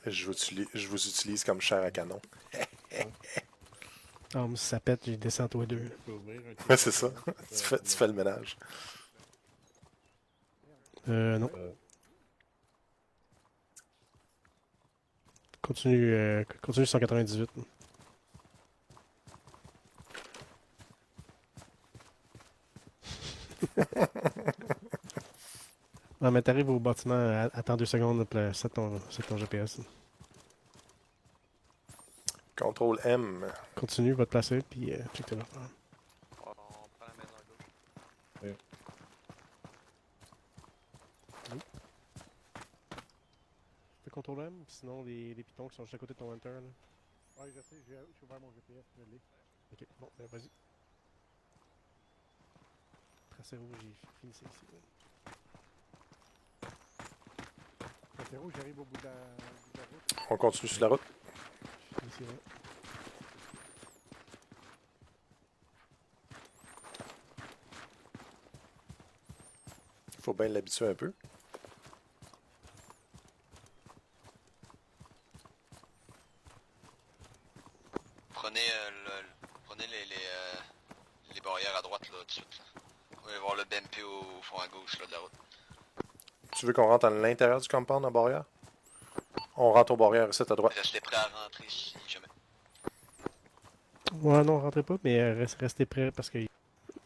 Je vous utilise comme chair à canon. Ah, mais si ça pète, j'ai descends toi deux. Tu peux ouvrir un Ouais, c'est ça. Tu fais le ménage. Non. Continue 198. Ah, mais t'arrives au bâtiment, attends 2 secondes, puis set ton GPS. Contrôle M. Continue, va te placer, puis check tes affaires. On prend la maison à gauche. Fais contrôle M, sinon les pitons qui sont juste à côté de ton hunter. Là. Ouais, je sais, j'ai ouvert mon GPS, je l'ai. Ok, bon, ben vas-y. Tracé rouge, j'ai fini ça ici. Là. Tracé rouge, j'arrive au bout de la route. On continue sur la route. J'ai fini ici, ouais. Faut bien l'habituer un peu. Prenez les barrières à droite là, tout de suite. Là. Vous allez voir le BMP au fond à gauche là, de la route. Tu veux qu'on rentre à l'intérieur du compound en barrière? On rentre aux barrières ici à droite. Restez prêts à rentrer si jamais. Ouais, non, rentrez pas, mais restez prêts parce que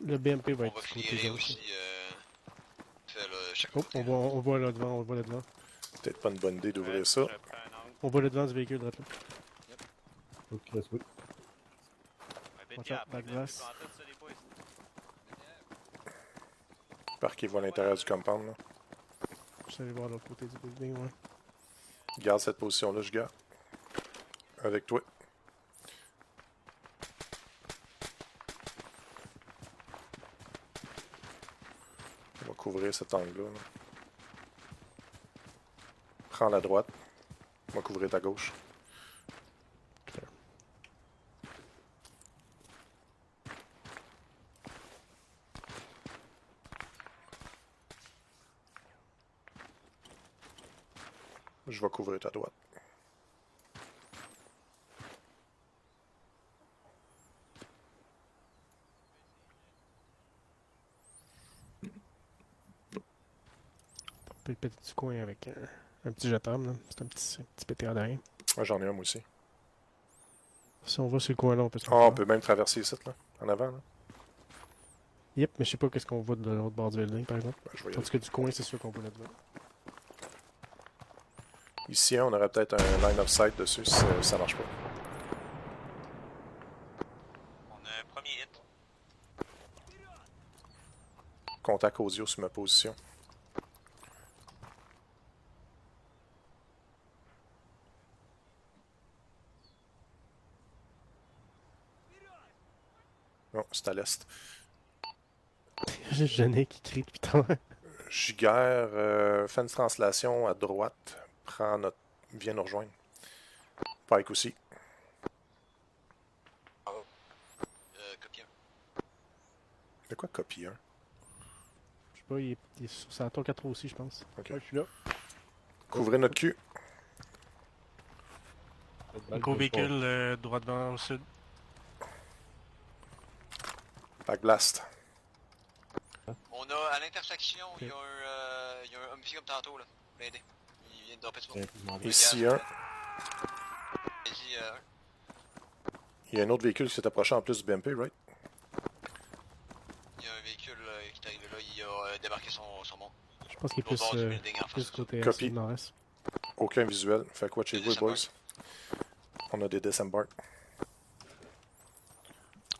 le BMP va On être va du côté clearer gauche. aussi chaque Oh, côté. on voit là devant, on voit là devant. Peut-être pas une bonne idée d'ouvrir ça. Je prends un angle. On voit là devant du véhicule, droite là. Ok, oui. Ouais, Watch Betty, out, après, back glass. en tête, ça, les boys. Parquez-vous à l'intérieur du compound. Là. Je suis allé voir l'autre côté du building, ouais. Garde cette position-là, je garde. Avec toi. On va couvrir cet angle-là. Là. Prends la droite. On va couvrir ta gauche. Je vais couvrir ta droite. On peut le péter du coin avec un petit jeton, là. C'est un petit PTA derrière. Ouais, j'en ai un moi aussi. Si on va sur le coin là, on peut se Ah, on peut même traverser ici, là. En avant, là. Yep, mais je sais pas qu'est-ce qu'on voit de l'autre bord du building, par exemple. Ben, je vais y Tandis que du coin, c'est sûr qu'on voit là-dedans. Ici, on aurait peut-être un line of sight dessus si ça marche pas. On a un premier hit. Contact audio sur ma position. Non, c'est à l'est. J'ai Jeannet qui crie depuis tard. Giguère, fais une translation à droite. Prends notre... Viens nous rejoindre. Pike aussi. Copie 1. De quoi copie 1? Je sais pas, il est sur sa tour 4 aussi, je pense. Ok. Ouais, je suis là. Couvrez notre cul. Gros véhicule droit devant au sud. Pack blast. On a à l'intersection, il y a un Humvee comme tantôt là. Blindé. Il vient de dropper sur moi. Ici un. Vas-y, Il y a un autre véhicule qui s'est approché en plus du BMP, right? il y a un véhicule qui est arrivé là, il a débarqué son monde. Je pense qu'il est L'autre bord du plus building en face. côté Copy. est, nord-est. Aucun visuel. Fait que watchez-vous, les boys. On a des disembarques.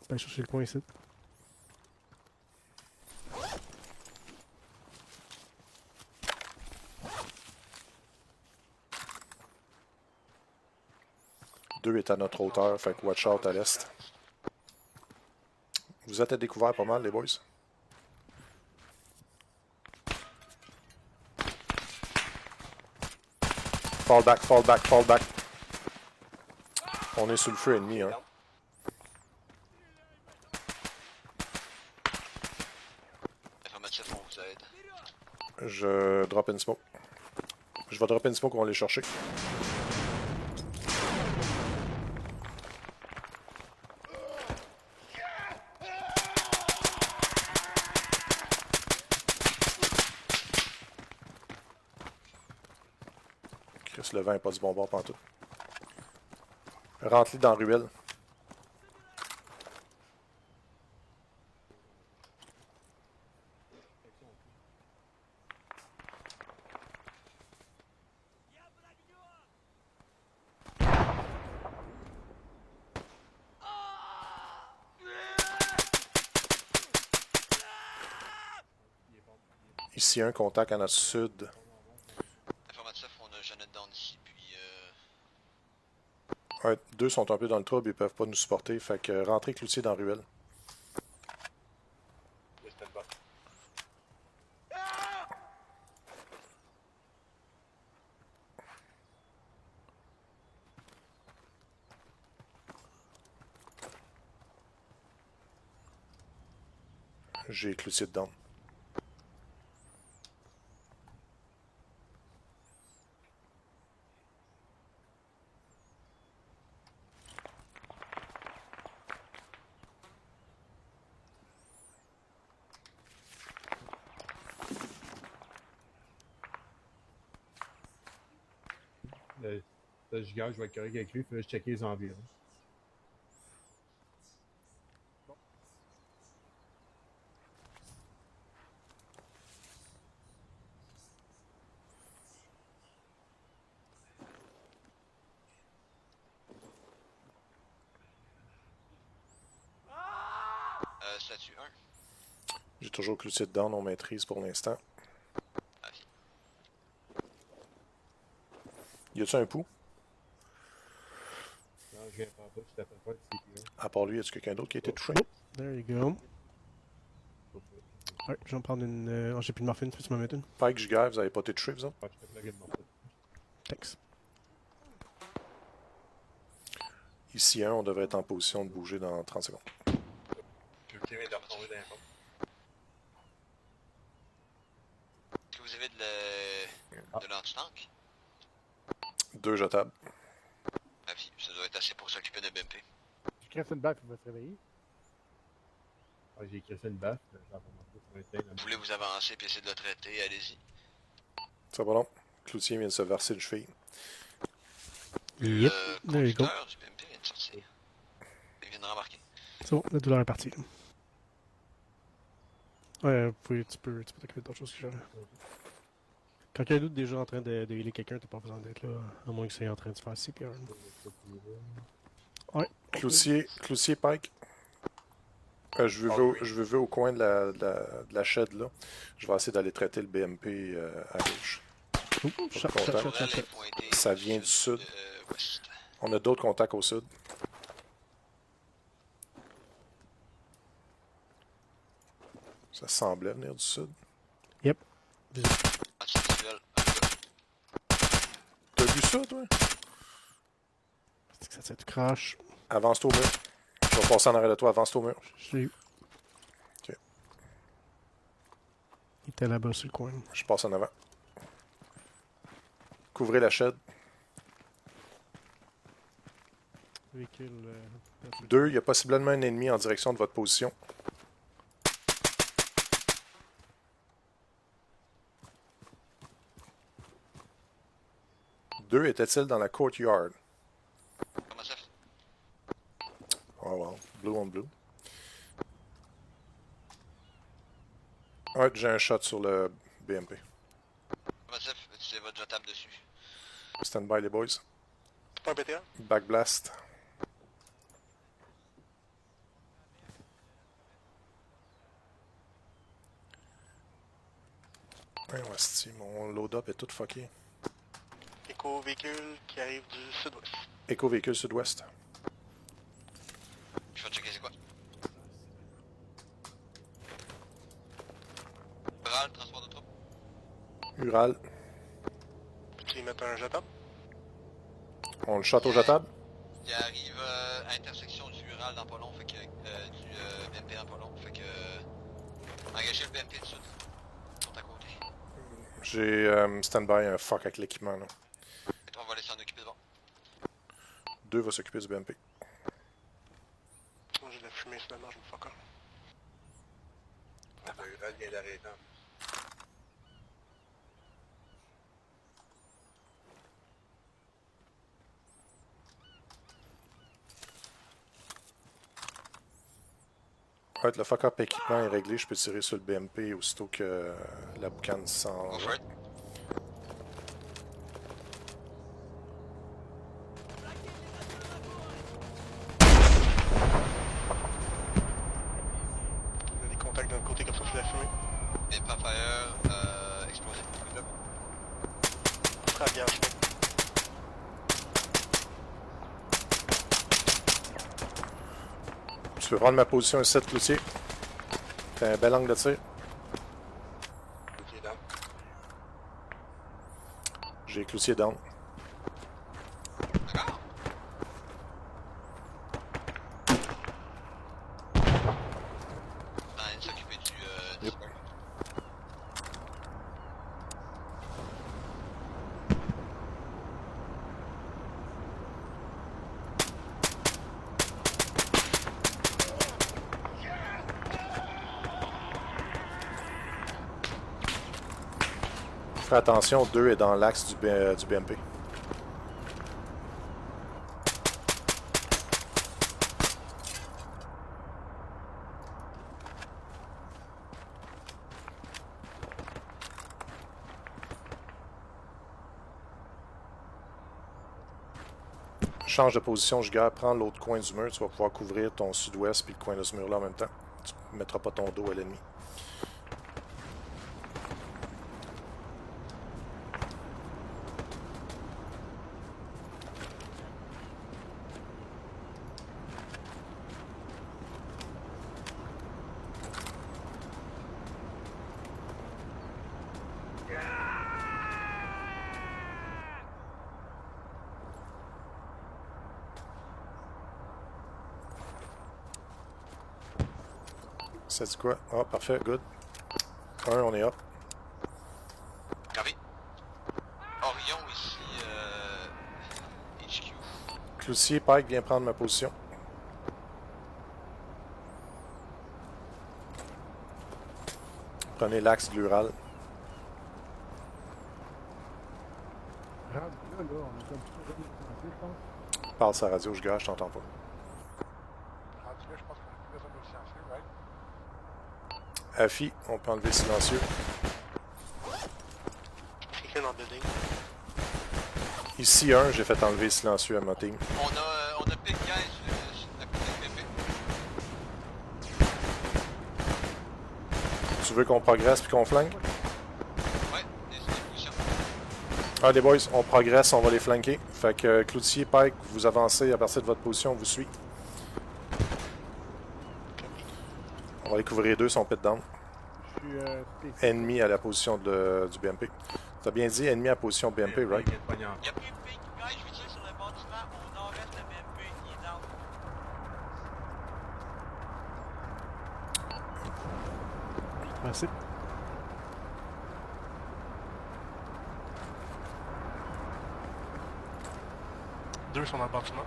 On peut aller chercher le coin ici. est à notre hauteur, fait que watch out à l'est. Vous êtes à découvert pas mal, les boys. Fall back, fall back, fall back. On est sous le feu ennemi, hein. Affirmatif, on vous aide. Je drop une smoke. Je vais drop une smoke, on va aller chercher. Chris, le vent n'est pas du bon bord pantoute. Rentre-les dans la ruelle. Ici, un contact à notre sud. Affirmatif, on a Jeannette down ici, puis Ouais, deux sont un peu dans le trouble, ils peuvent pas nous supporter. Fait que rentrez Cloutier dans la ruelle. J'ai Cloutier dedans. Le gigant, je vais être correct avec lui, il faut juste checker les environs. statut 1. J'ai toujours Cloutier dedans, on maîtrise pour l'instant. Y a-tu un pouls? Non, je viens pas, je t'appelle pas de CPR. À part lui, y a-tu quelqu'un d'autre qui a été touché? There you go. Ouais, je vais en prendre une. Oh, j'ai plus de morphine, tu peux m'en mettre une? Pike, Giga, vous avez pas été touché, vous autres? Ah, je te plug une morphine. Thanks. Ici, on devrait être en position de bouger dans 30 secondes. Cloutier vient de retomber dans les pommes. Est-ce que vous avez de l'anti-tank? 2 jetables. Ah oui, ça doit être assez pour s'occuper de BMP. Je crève une baffe, il va se réveiller. Ah, j'ai écrit une baffe, j'en vais monter sur un thème. Vous voulez vous avancer et essayer de le traiter, allez-y. Ça va long. Cloutier vient de se verser une cheville. Yep, Le there you go. conducteur du BMP vient de sortir. Il vient de rembarquer. C'est bon, la douleur est partie. Ouais, tu peux t'occuper d'autre chose que j'avais. Quand il y a un doute déjà en train de healer quelqu'un, t'as pas besoin d'être là, à moins que c'est en train de se faire CPR. Ouais. Cloutier, Pike. Je veux au coin de la shed là. Je vais essayer d'aller traiter le BMP à gauche. Ça vient du sud. On a d'autres contacts au sud. Ça semblait venir du sud. Yep. T'as vu ça, toi? C'est que ça te crache. Avance-toi au mur. Je vais passer en arrière de toi. Avance-toi au mur. Je l'ai eu. Ok. Il était là-bas sur le coin. Je passe en avant. Couvrez la shed. Véhicule. 2, il y a possiblement un ennemi en direction de votre position. Deux était-il dans la courtyard? Comment ça? Oh well, blue on blue. Ouais, j'ai un shot sur le BMP. Comment ça? C'est votre jetable dessus. Stand by les boys. C'est pas un BTA? Back blast. Ouais, hostie, mon load-up est tout fucké. Écho véhicule qui arrive du sud-ouest. Écho véhicule sud-ouest. Je vais checker c'est quoi. Ural, transport de troupes. Ural. Peux-tu y mettre un jetable? On le shot au jetable. Il arrive à l'intersection du Ural dans pas long, fait que du BMP dans pas long, fait que engagez le BMP du sud. Ils sont à côté. J'ai stand-by un fuck avec l'équipement là. Et on va laisser s'en occuper de bon. 2 va s'occuper du BMP. Moi j'ai de la fumée finalement, je me fuck off. Le Ural vient d'arrêter. Ouais, le fuck-up équipement est réglé, je peux tirer sur le BMP aussitôt que la boucane s'en Go va. for it. On a des contacts d'un côté comme ça, je fais la fumée. BMP fire, explosé. Très bien, je fais. Tu peux prendre ma position ici, Cloutier. T'as un bel angle de tir. Cloutier down. J'ai Cloutier down. D'accord. On va s'occuper du Yep. square. Fais attention, 2 est dans l'axe du BMP. Change de position, Giga, prends l'autre coin du mur, tu vas pouvoir couvrir ton sud-ouest puis le coin de ce mur-là en même temps. Tu ne mettras pas ton dos à l'ennemi. Ça dit quoi? Ah, parfait, good. 1, on est up. Copy. Orion ici, HQ. Cloutier, Pike, viens prendre ma position. Prenez l'axe de l'Ural. Là, on est comme ça, je pense. Parle sa radio, Giga, je t'entends pas. Rendu là, je pense qu'on a plus besoin de silencieux, right? Afi, on peut enlever silencieux. Quelqu'un dans le building. Ici 1, j'ai fait enlever silencieux à ma team. On a Big Guy sur la côté de BMP. Tu veux qu'on progresse puis qu'on flanque? Ouais, des positions. Ah, les boys, on progresse, on va les flanquer. Fait que Cloutier, Pike, vous avancez à partir de votre position, on vous suit. On va les couvrir 2, son pit down. Je suis Ennemi à la position du BMP. T'as bien dit ennemi à la position BMP, right? Yep. Big Guy, je veux dire, sur le bâtiment au nord-est de BMP, il est down. Merci. Deux sont dans le bâtiment.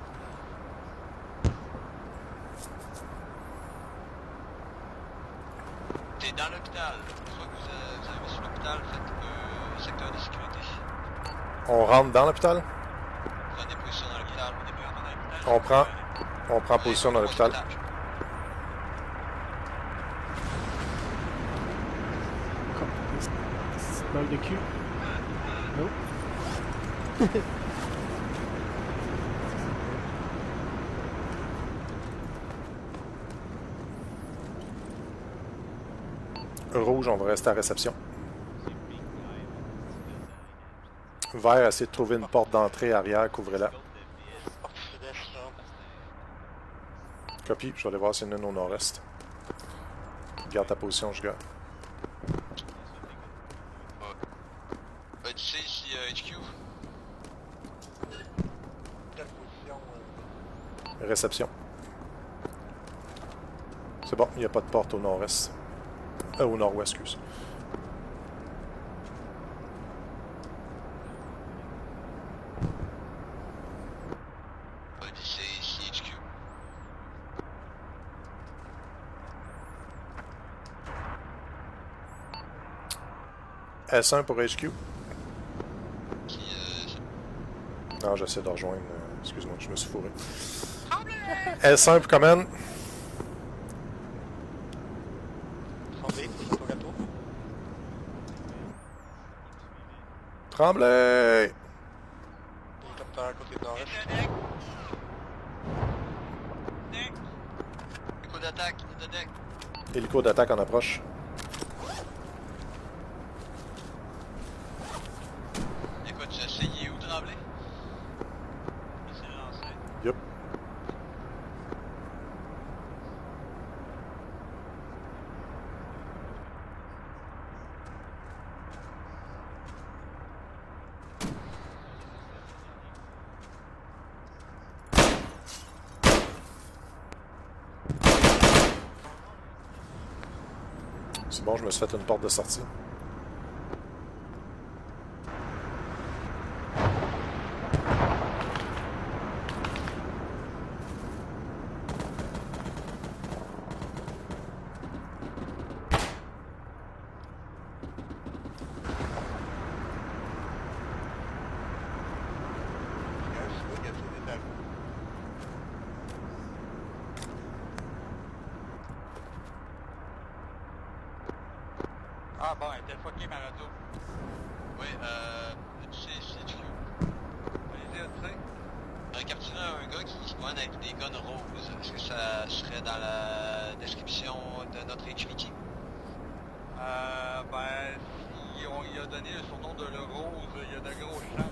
T'es dans l'hôpital. Une fois que vous arrivez sur l'hôpital, faites secteur de sécurité. On rentre dans l'hôpital? Prenez position dans l'hôpital. Au début, on est dans l'hôpital. On prend position dans l'hôpital. Balle de cul. Nope. Rouge, on va rester à réception. Vert, essayez de trouver une porte d'entrée arrière, couvrez-la. Copie, je vais aller voir s'il y en a une au nord-est. Garde ta position, je garde. Tu sais ici HQ? Quelle position Réception. C'est bon, il n'y a pas de porte au nord-est. Au nord-ouest, excuse. C'est ici HQ. S1 pour HQ. Qui, Non, j'essaie de rejoindre. Excuse-moi, je me suis fourré. S1 pour commande. Tremblay, Togato. Tremblay! Hélicoptère à côté de nord-est. Écho d'attaque, de deck. Hélico d'attaque en approche. Écoute, j'ai essayé où Tremblay? C'est lancé. Yup. C'est bon, je me suis fait une porte de sortie. Ah bon, elle était fucké ma rado. Oui, tu sais ici HQ. Allez-y, tu sais. On a capturé un gars qui se promène avec des guns roses. Est-ce que ça serait dans la description de notre HVT? Ben, si on y a donné son nom de le rose, il y a de grosses chances.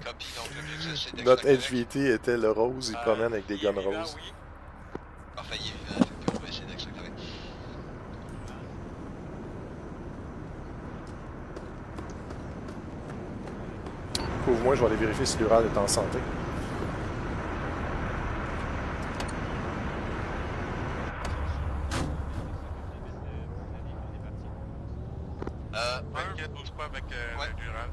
Copie, donc l'objectif c'est d'extraire. Notre HVT était le rose, il promène avec des guns Vivant, roses. oui. Parfait, il est vivant, fait qu'on va essayer d'extraire avec. Couvre-moi, je vais aller vérifier si l'Ural est en santé. T'inquiète, bouge pas avec l'Ural.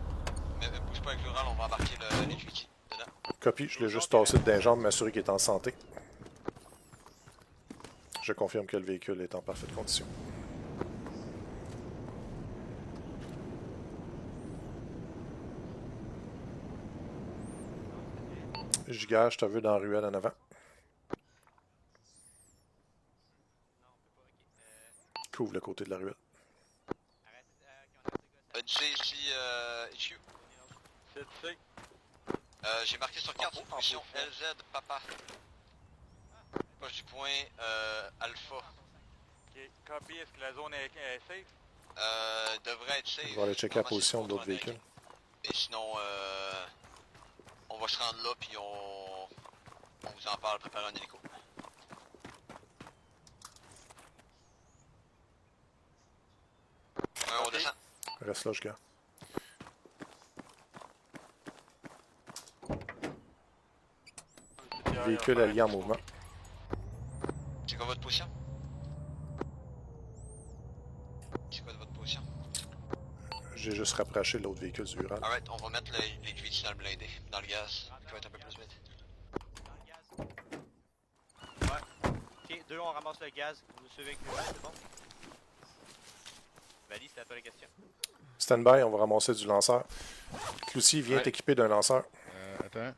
Mais bouge pas avec l'Ural, on va embarquer le HVT dedans. Copie, je l'ai juste tassé d'un jambe, m'assurer qu'il est en santé. Je confirme que le véhicule est en parfaite condition. Giga, je te veux dans la ruelle en avant. Couvre le côté de la ruelle. Tu sais ici HQ? C'est tu sais. J'ai marqué sur carte une position LZ Papa. Proche du point Alpha. Ok, copy, est-ce que la zone est safe? Devrait être safe. On va aller checker la position de l'autre véhicule. Et sinon, on va se rendre là puis on vous en parle, préparer un hélico. On descend. Reste là, Giga. Véhicule allié en mouvement. C'est quoi votre position? C'est quoi de votre position? J'ai juste rapproché l'autre véhicule du Ural. Alright, on va mettre les HVT dans le blindé, dans le gaz, qui va être un peu plus vite. Ouais. Ok, deux, on ramasse le gaz. Vous nous suivez avec le c'est bon? Valis, c'est à toi la question. Stand by, on va ramasser du lanceur. Cloucy, viens t'équiper d'un lanceur. Attends.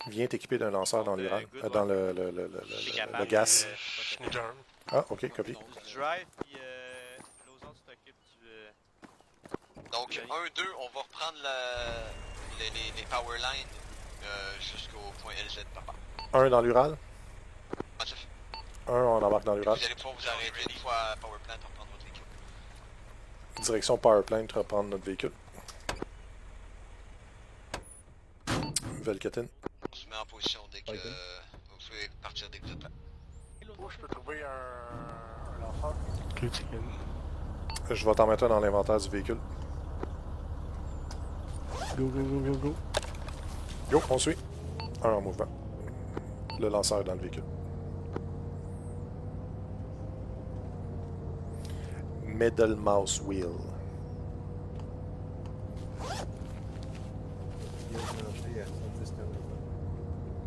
Viens t'équiper d'un lanceur dans l'Ural. Dans le gaz. Ah, ok, copie. Du drive, puis Lozon, tu t'occupes du... Donc, 1-2, on va reprendre les power lines jusqu'au point LZ, papa. Un dans l'Ural. Positif. Un, on embarque dans l'Ural. Vous allez pouvoir vous arrêter une fois à power plant pour prendre votre véhicule. Direction Powerplant, reprendre notre véhicule. Velketin. On se met en position dès que vous pouvez partir dès que vous êtes prêts. Où je peux trouver un lanceur? Clue chicken. Je vais t'en mettre un dans l'inventaire du véhicule. Go, go, go, go, go. Go, on suit. Un en mouvement. Le lanceur est dans le véhicule. Middle mouse wheel.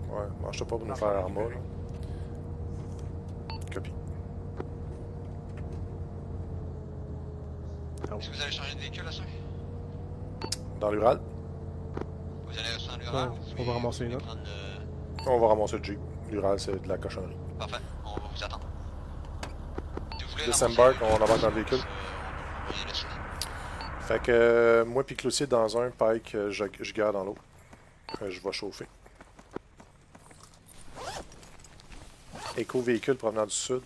Ouais, mange-toi pas pour nous faire armor. Là. Copie. Est-ce que vous allez changer de véhicule là, ça? Dans l'Ural, Vous allez rester dans l'Ural? Ouais, on va ramasser une autre. on va ramasser le Jeep. L'Ural, c'est de la cochonnerie. Parfait, on va vous attendre. Si vous voulez Disembark, ramasser- on embarque dans le véhicule. on va y laisser. Fait que moi puis Cloutier dans un, Pike, je garde dans l'autre. Je vais chauffer. Éco-véhicule provenant du sud.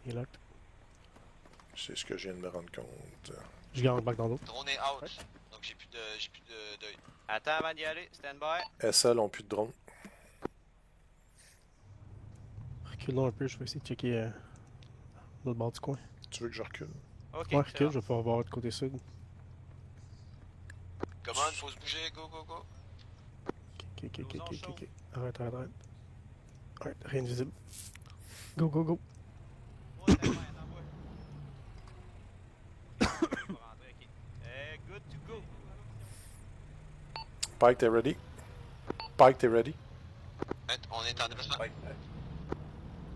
Il est là. C'est ce que je viens de me rendre compte. Je garde back dans l'autre. Drone est out, donc j'ai plus de d'œil. Attends avant d'y aller, stand by. SL ont plus de drone. Reculons un peu, je vais essayer de checker l'autre bord du coin. Tu veux que je recule? Ok, Ouais, recule, je vais pouvoir voir du côté sud. Commande, faut se bouger, go, go, go. Ok. Arrête. Arrête, rien de visible. Go, go, go. Good to go. Pike, t'es ready? Pike, t'es ready? On est en déplacement.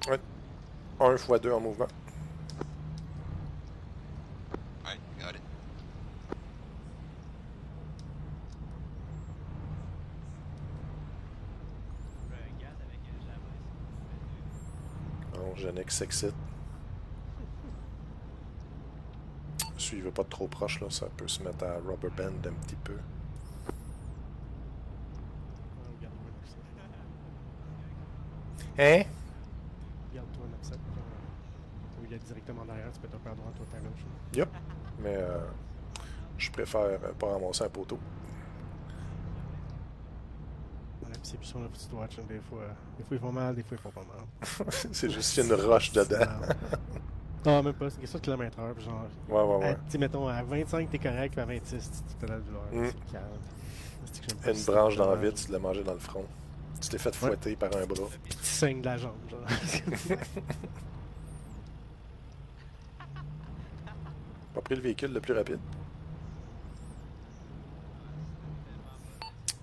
Ouais. 1 x 2 en mouvement. Ouais, got it. Non, Genex s'excite. Suivez pas trop proche, là, ça peut se mettre à rubber band un petit peu. Hein? Garde-toi un upset. Où il est directement derrière, tu peux être un peu à droite ou à gauche. Yup. Mais je préfère pas ramasser un poteau. Ouais, pis c'est plus sur la petite watch, hein, des fois ils font mal, des fois ils font pas mal. C'est juste qu'il y a une roche dedans. Non, même pas, c'est question de km/h, puis genre... Ouais. Tu sais, mettons, à 25 t'es correct, puis à 26 tu te lèves vouloir. Mm. C'est calme. C'est que j'aime pas Une ça, branche dans la genre, vitre, tu l'as mangé dans le front. Tu t'es fait fouetter par un bras. Puis tu saignes de la jambe, genre. Pas pris le véhicule le plus rapide.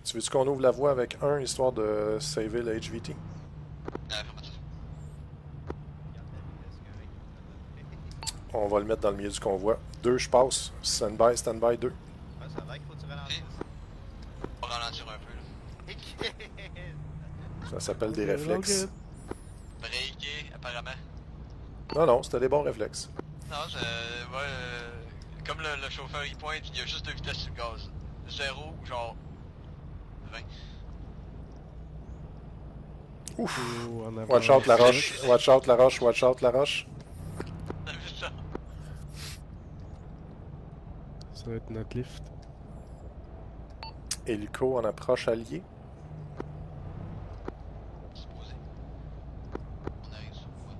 Tu veux-tu qu'on ouvre la voie avec un, histoire de saver le HVT? On va le mettre dans le milieu du convoi. 2, je passe. Stand by, 2. Ouais, ça va qu'il faut que tu ralentisses. On va ralentir un peu, là. Ça s'appelle des réflexes. Breaker, apparemment. Non, c'était des bons réflexes. Non, comme le chauffeur il pointe, il y a juste 2 vitesses sur le gaz. 0, genre 20. Ouf! Oh, en avant. Watch out la roche, watch out la roche, watch out la roche. T'as vu ça? Ça va être notre lift. Hélico en approche allié. Supposé. On arrive sur le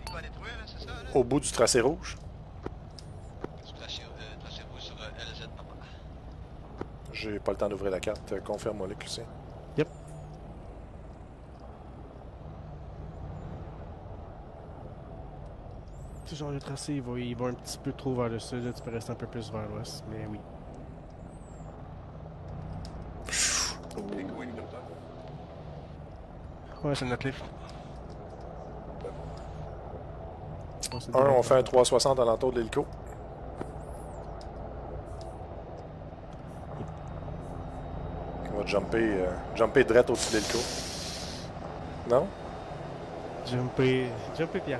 Il va détruire, là, c'est ça, là? Au bout du tracé rouge. Du tracé rouge sur LZ, papa. J'ai pas le temps d'ouvrir la carte. Confirme-moi le QC. Yep. Tu sais, genre le tracé, il va un petit peu trop vers le sud, là, tu peux rester un peu plus vers l'ouest, mais oui. Ouais, c'est notre lift. Ouais, c'est On fait un 360 à l'entour de l'hélico. On va jumper direct au-dessus de l'hélico. Non? Jumper Pierre.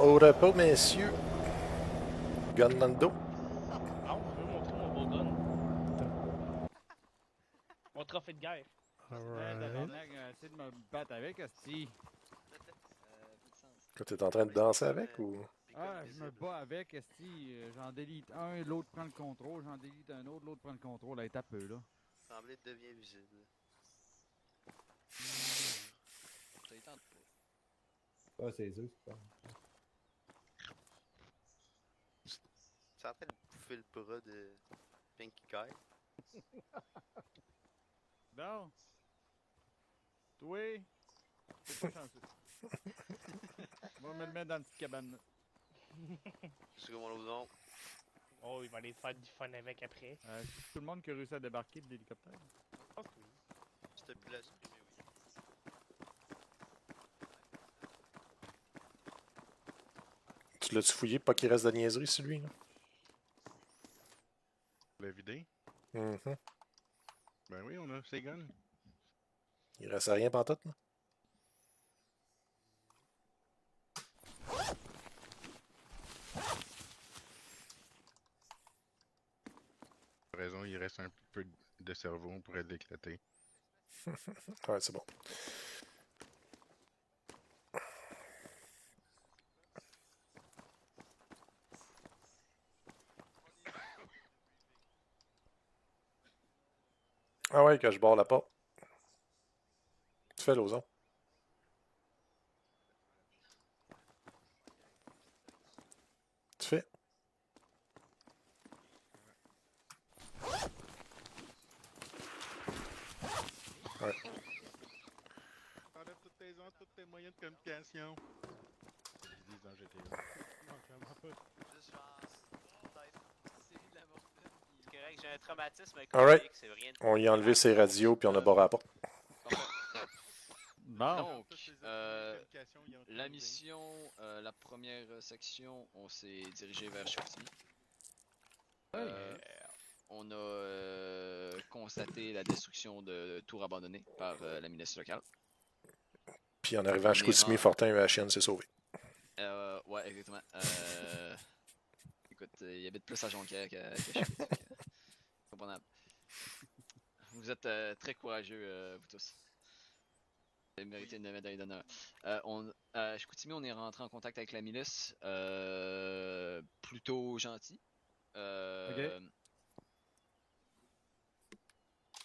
Au repos, messieurs. Gun dans le dos. Ah, je veux montrer mon beau gun. Mon trophée de guerre. Tabarnak, essaie de me battre avec, asti. Que t'es en train de danser avec ou. Ah, je me bats avec, esti. J'en délite un, l'autre prend le contrôle. J'en délite un autre, l'autre prend le contrôle. Elle est à peu, là. Semblait devient visible. Ça y tente pas. Ah, c'est eux, c'est pas. Ça en train de bouffer le bras de Pinky Guy. Non. Toi, c'est pas chanceux. On va me le mettre dans une petite cabane, là. C'est mon ozon. Oh, il va aller faire du fun avec après. C'est tout le monde qui a réussi à débarquer de l'hélicoptère. Ok. C'était plus la supprimer, oui. Tu l'as-tu fouillé pour pas qu'il reste de la niaiserie sur lui, là? Le vider? Mhm. Ben oui, on a ses guns. Il reste rien pantoute, là? Raison, il reste un peu de cerveau, on pourrait l'éclater. Ouais, c'est bon. Ah ouais, que je barre la porte. Tu fais l'ozon. Tu fais. Ouais. Enlève toutes tes ondes, tous tes moyens de communication. Ils disent dans GTA. C'est correct, j'ai un traumatisme Alright. chronique, c'est rien de... On y a enlevé ses radios puis on a barré la porte. Bon. Donc, la mission, la première section, on s'est dirigé vers Chicoutimi. On a constaté la destruction de tours abandonnées par la milice locale. Puis en arrivant à Chicoutimi, Fortin, la chienne s'est sauvée. Ouais, exactement. Écoute, il habite plus à Jonquière qu'à Chicoutimi. Comprenable. Vous êtes très courageux, vous tous. Vous méritez une médaille d'honneur. À Chicoutimi, on est rentré en contact avec la milice. Plutôt gentil. Ok.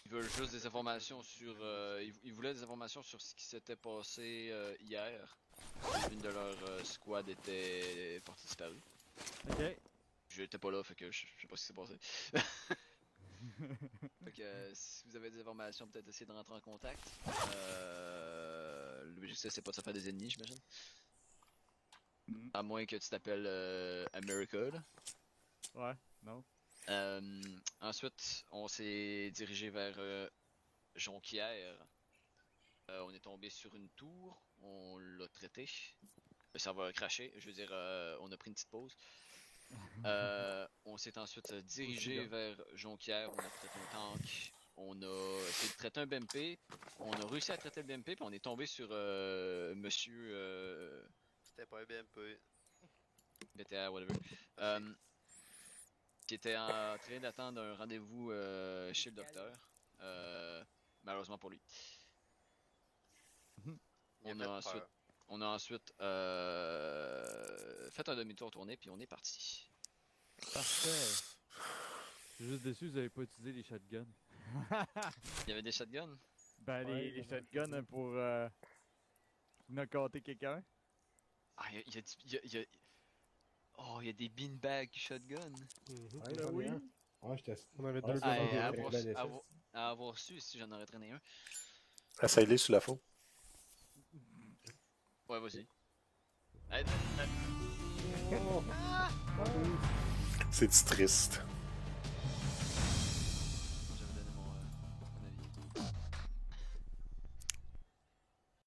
Ils veulent juste des informations sur. Ils voulaient des informations sur ce qui s'était passé hier. Une de leurs squads était portée disparue. Ok. J'étais pas là, fait que je sais pas ce qui s'est passé. Fait que si vous avez des informations, peut-être essayer de rentrer en contact. L'objectif c'est pas de se faire des ennemis, j'imagine. À moins que tu t'appelles America, là. Ouais, non. Ensuite, on s'est dirigé vers Jonquière. On est tombé sur une tour, on l'a traité. Le serveur a craché, je veux dire, on a pris une petite pause. On s'est ensuite dirigé vers Jonquière, on a traité un tank, on a essayé de traiter un BMP, on a réussi à traiter le BMP, puis on est tombé sur monsieur... C'était pas un BMP. BTA, whatever. Qui était en train d'attendre un rendez-vous chez le docteur. Malheureusement pour lui. On a ensuite fait un demi-tour tourné, puis on est parti. Parfait. Je suis juste déçu que vous n'avez pas utilisé les shotguns. Il y avait des shotguns? Ben, les shotguns pour knockoter quelqu'un. Ah, il y a des beanbag shotgun. Ouais, Ben oui. Ouais, On avait deux à avoir su si j'en aurais traîné un. Essaye-les sur la faute. Ouais, vas-y. C'est triste.